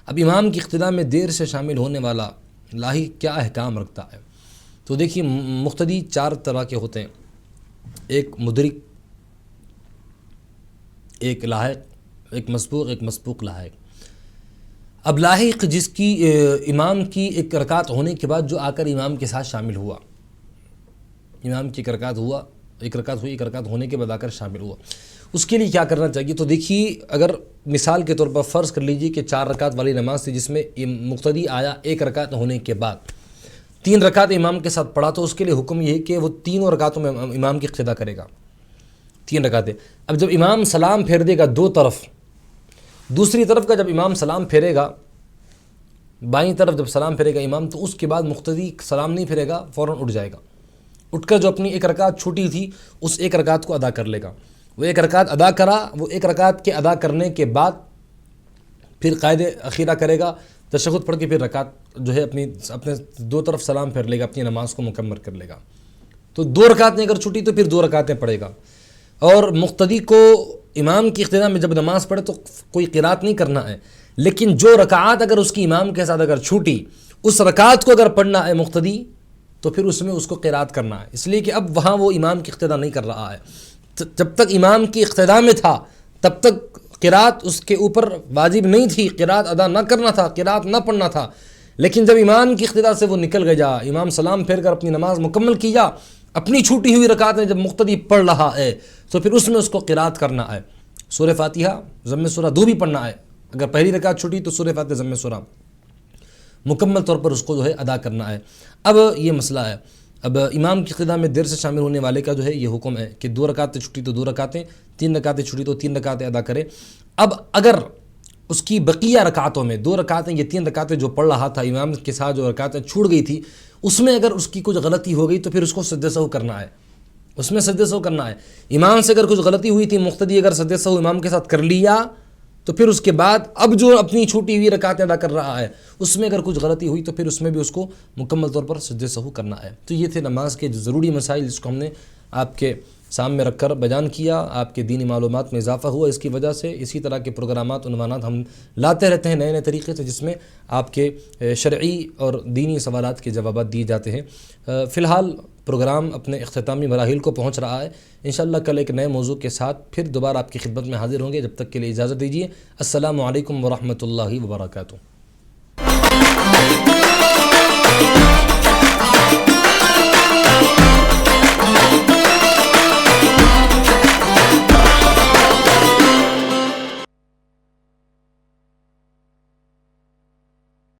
A: اب امام کی اقتداء میں دیر سے شامل ہونے والا لاحق کیا احکام رکھتا ہے؟ تو دیکھیے مقتدی 4 طرح کے ہوتے ہیں، ایک مدرک، ایک لاحق، ایک مسبوق لاحق. اب لاحق جس کی امام کی 1 رکعت ہونے کے بعد جو آ کر امام کے ساتھ شامل ہوا، امام کی 1 رکعت ہوئی، 1 رکعت ہونے کے بعد آ کر شامل ہوا، اس کے لیے کیا کرنا چاہیے؟ تو دیکھیے اگر مثال کے طور پر فرض کر لیجئے کہ 4 رکعت والی نماز تھی جس میں مقتدی آیا 1 رکعت ہونے کے بعد، 3 رکعت امام کے ساتھ پڑھا، تو اس کے لیے حکم یہ ہے کہ وہ 3 رکعتوں میں امام کی اقتداء کرے گا. 3 رکعتیں. اب جب امام سلام پھیر دے گا 2 طرف، دوسری طرف کا جب امام سلام پھیرے گا، بائیں طرف جب سلام پھیرے گا امام، تو اس کے بعد مقتدی سلام نہیں پھیرے گا، فوراً اٹھ جائے گا، اٹھ کر جو اپنی 1 رکعت چھوٹی تھی اس 1 رکعت کو ادا کر لے گا. وہ 1 رکعت ادا کرا، وہ 1 رکعت کے ادا کرنے کے بعد پھر قائد اخیرہ کرے گا، تشہد پڑھ کے پھر رکعت جو ہے اپنے 2 طرف سلام پھیر لے گا، اپنی نماز کو مکمل کر لے گا. تو 2 رکعتیں اگر چھوٹی تو پھر 2 رکعتیں پڑھے گا. اور مقتدی کو امام کی اقتداء میں جب نماز پڑھے تو کوئی قرات نہیں کرنا ہے، لیکن جو رکعات اگر اس کی امام کے ساتھ اگر چھوٹی، اس رکعت کو اگر پڑھنا ہے مقتدی تو پھر اس میں اس کو قرات کرنا ہے، اس لیے کہ اب وہاں وہ امام کی اقتداء نہیں کر رہا ہے. جب تک امام کی اقتداء میں تھا تب تک قرات اس کے اوپر واجب نہیں تھی، قرات ادا نہ کرنا تھا، قرات نہ پڑھنا تھا. لیکن جب امام کی اقتدا سے وہ نکل گیا، امام سلام پھیر کر اپنی نماز مکمل کیا، اپنی چھوٹی ہوئی رکعتیں جب مقتدی پڑھ رہا ہے تو پھر اس میں اس کو قرات کرنا ہے، سورہ فاتحہ ضم سورہ دو بھی پڑھنا ہے، اگر پہلی رکعت چھوٹی تو سورہ فاتحہ ضم سورہ مکمل طور پر اس کو جو ہے ادا کرنا ہے۔ اب یہ مسئلہ ہے، اب امام کی اقتدا میں دیر سے شامل ہونے والے کا جو ہے یہ حکم ہے کہ 2 رکعتیں چھٹی تو 2 رکعتیں، 3 رکعتیں چھٹی تو 3 رکعتیں ادا کرے۔ اب اگر اس کی بقیہ رکعتوں میں 2 رکعتیں یہ 3 رکعتیں جو پڑھ رہا تھا امام کے ساتھ جو رکعتیں چھوٹ گئی تھی، اس میں اگر اس کی کچھ غلطی ہو گئی تو پھر اس کو سجدہ سہو کرنا ہے، اس میں سجدہ سہو کرنا ہے۔ امام سے اگر کچھ غلطی ہوئی تھی، مقتدی اگر سجدہ سہو امام کے ساتھ کر لیا تو پھر اس کے بعد اب جو اپنی چھوٹی ہوئی رکعتیں ادا کر رہا ہے اس میں اگر کچھ غلطی ہوئی تو پھر اس میں بھی اس کو مکمل طور پر سجدہ سہو کرنا ہے۔ تو یہ تھے نماز کے جو ضروری مسائل جس کو ہم نے آپ کے سامنے رکھ کر بیان کیا، آپ کے دینی معلومات میں اضافہ ہوا اس کی وجہ سے۔ اسی طرح کے پروگرامات عنوانات ہم لاتے رہتے ہیں نئے نئے طریقے سے، جس میں آپ کے شرعی اور دینی سوالات کے جوابات دیے جاتے ہیں۔ فی الحال پروگرام اپنے اختتامی مراحل کو پہنچ رہا ہے، انشاءاللہ کل ایک نئے موضوع کے ساتھ پھر دوبارہ آپ کی خدمت میں حاضر ہوں گے۔ جب تک کے لیے اجازت دیجیے، السلام علیکم ورحمۃ اللہ وبرکاتہ۔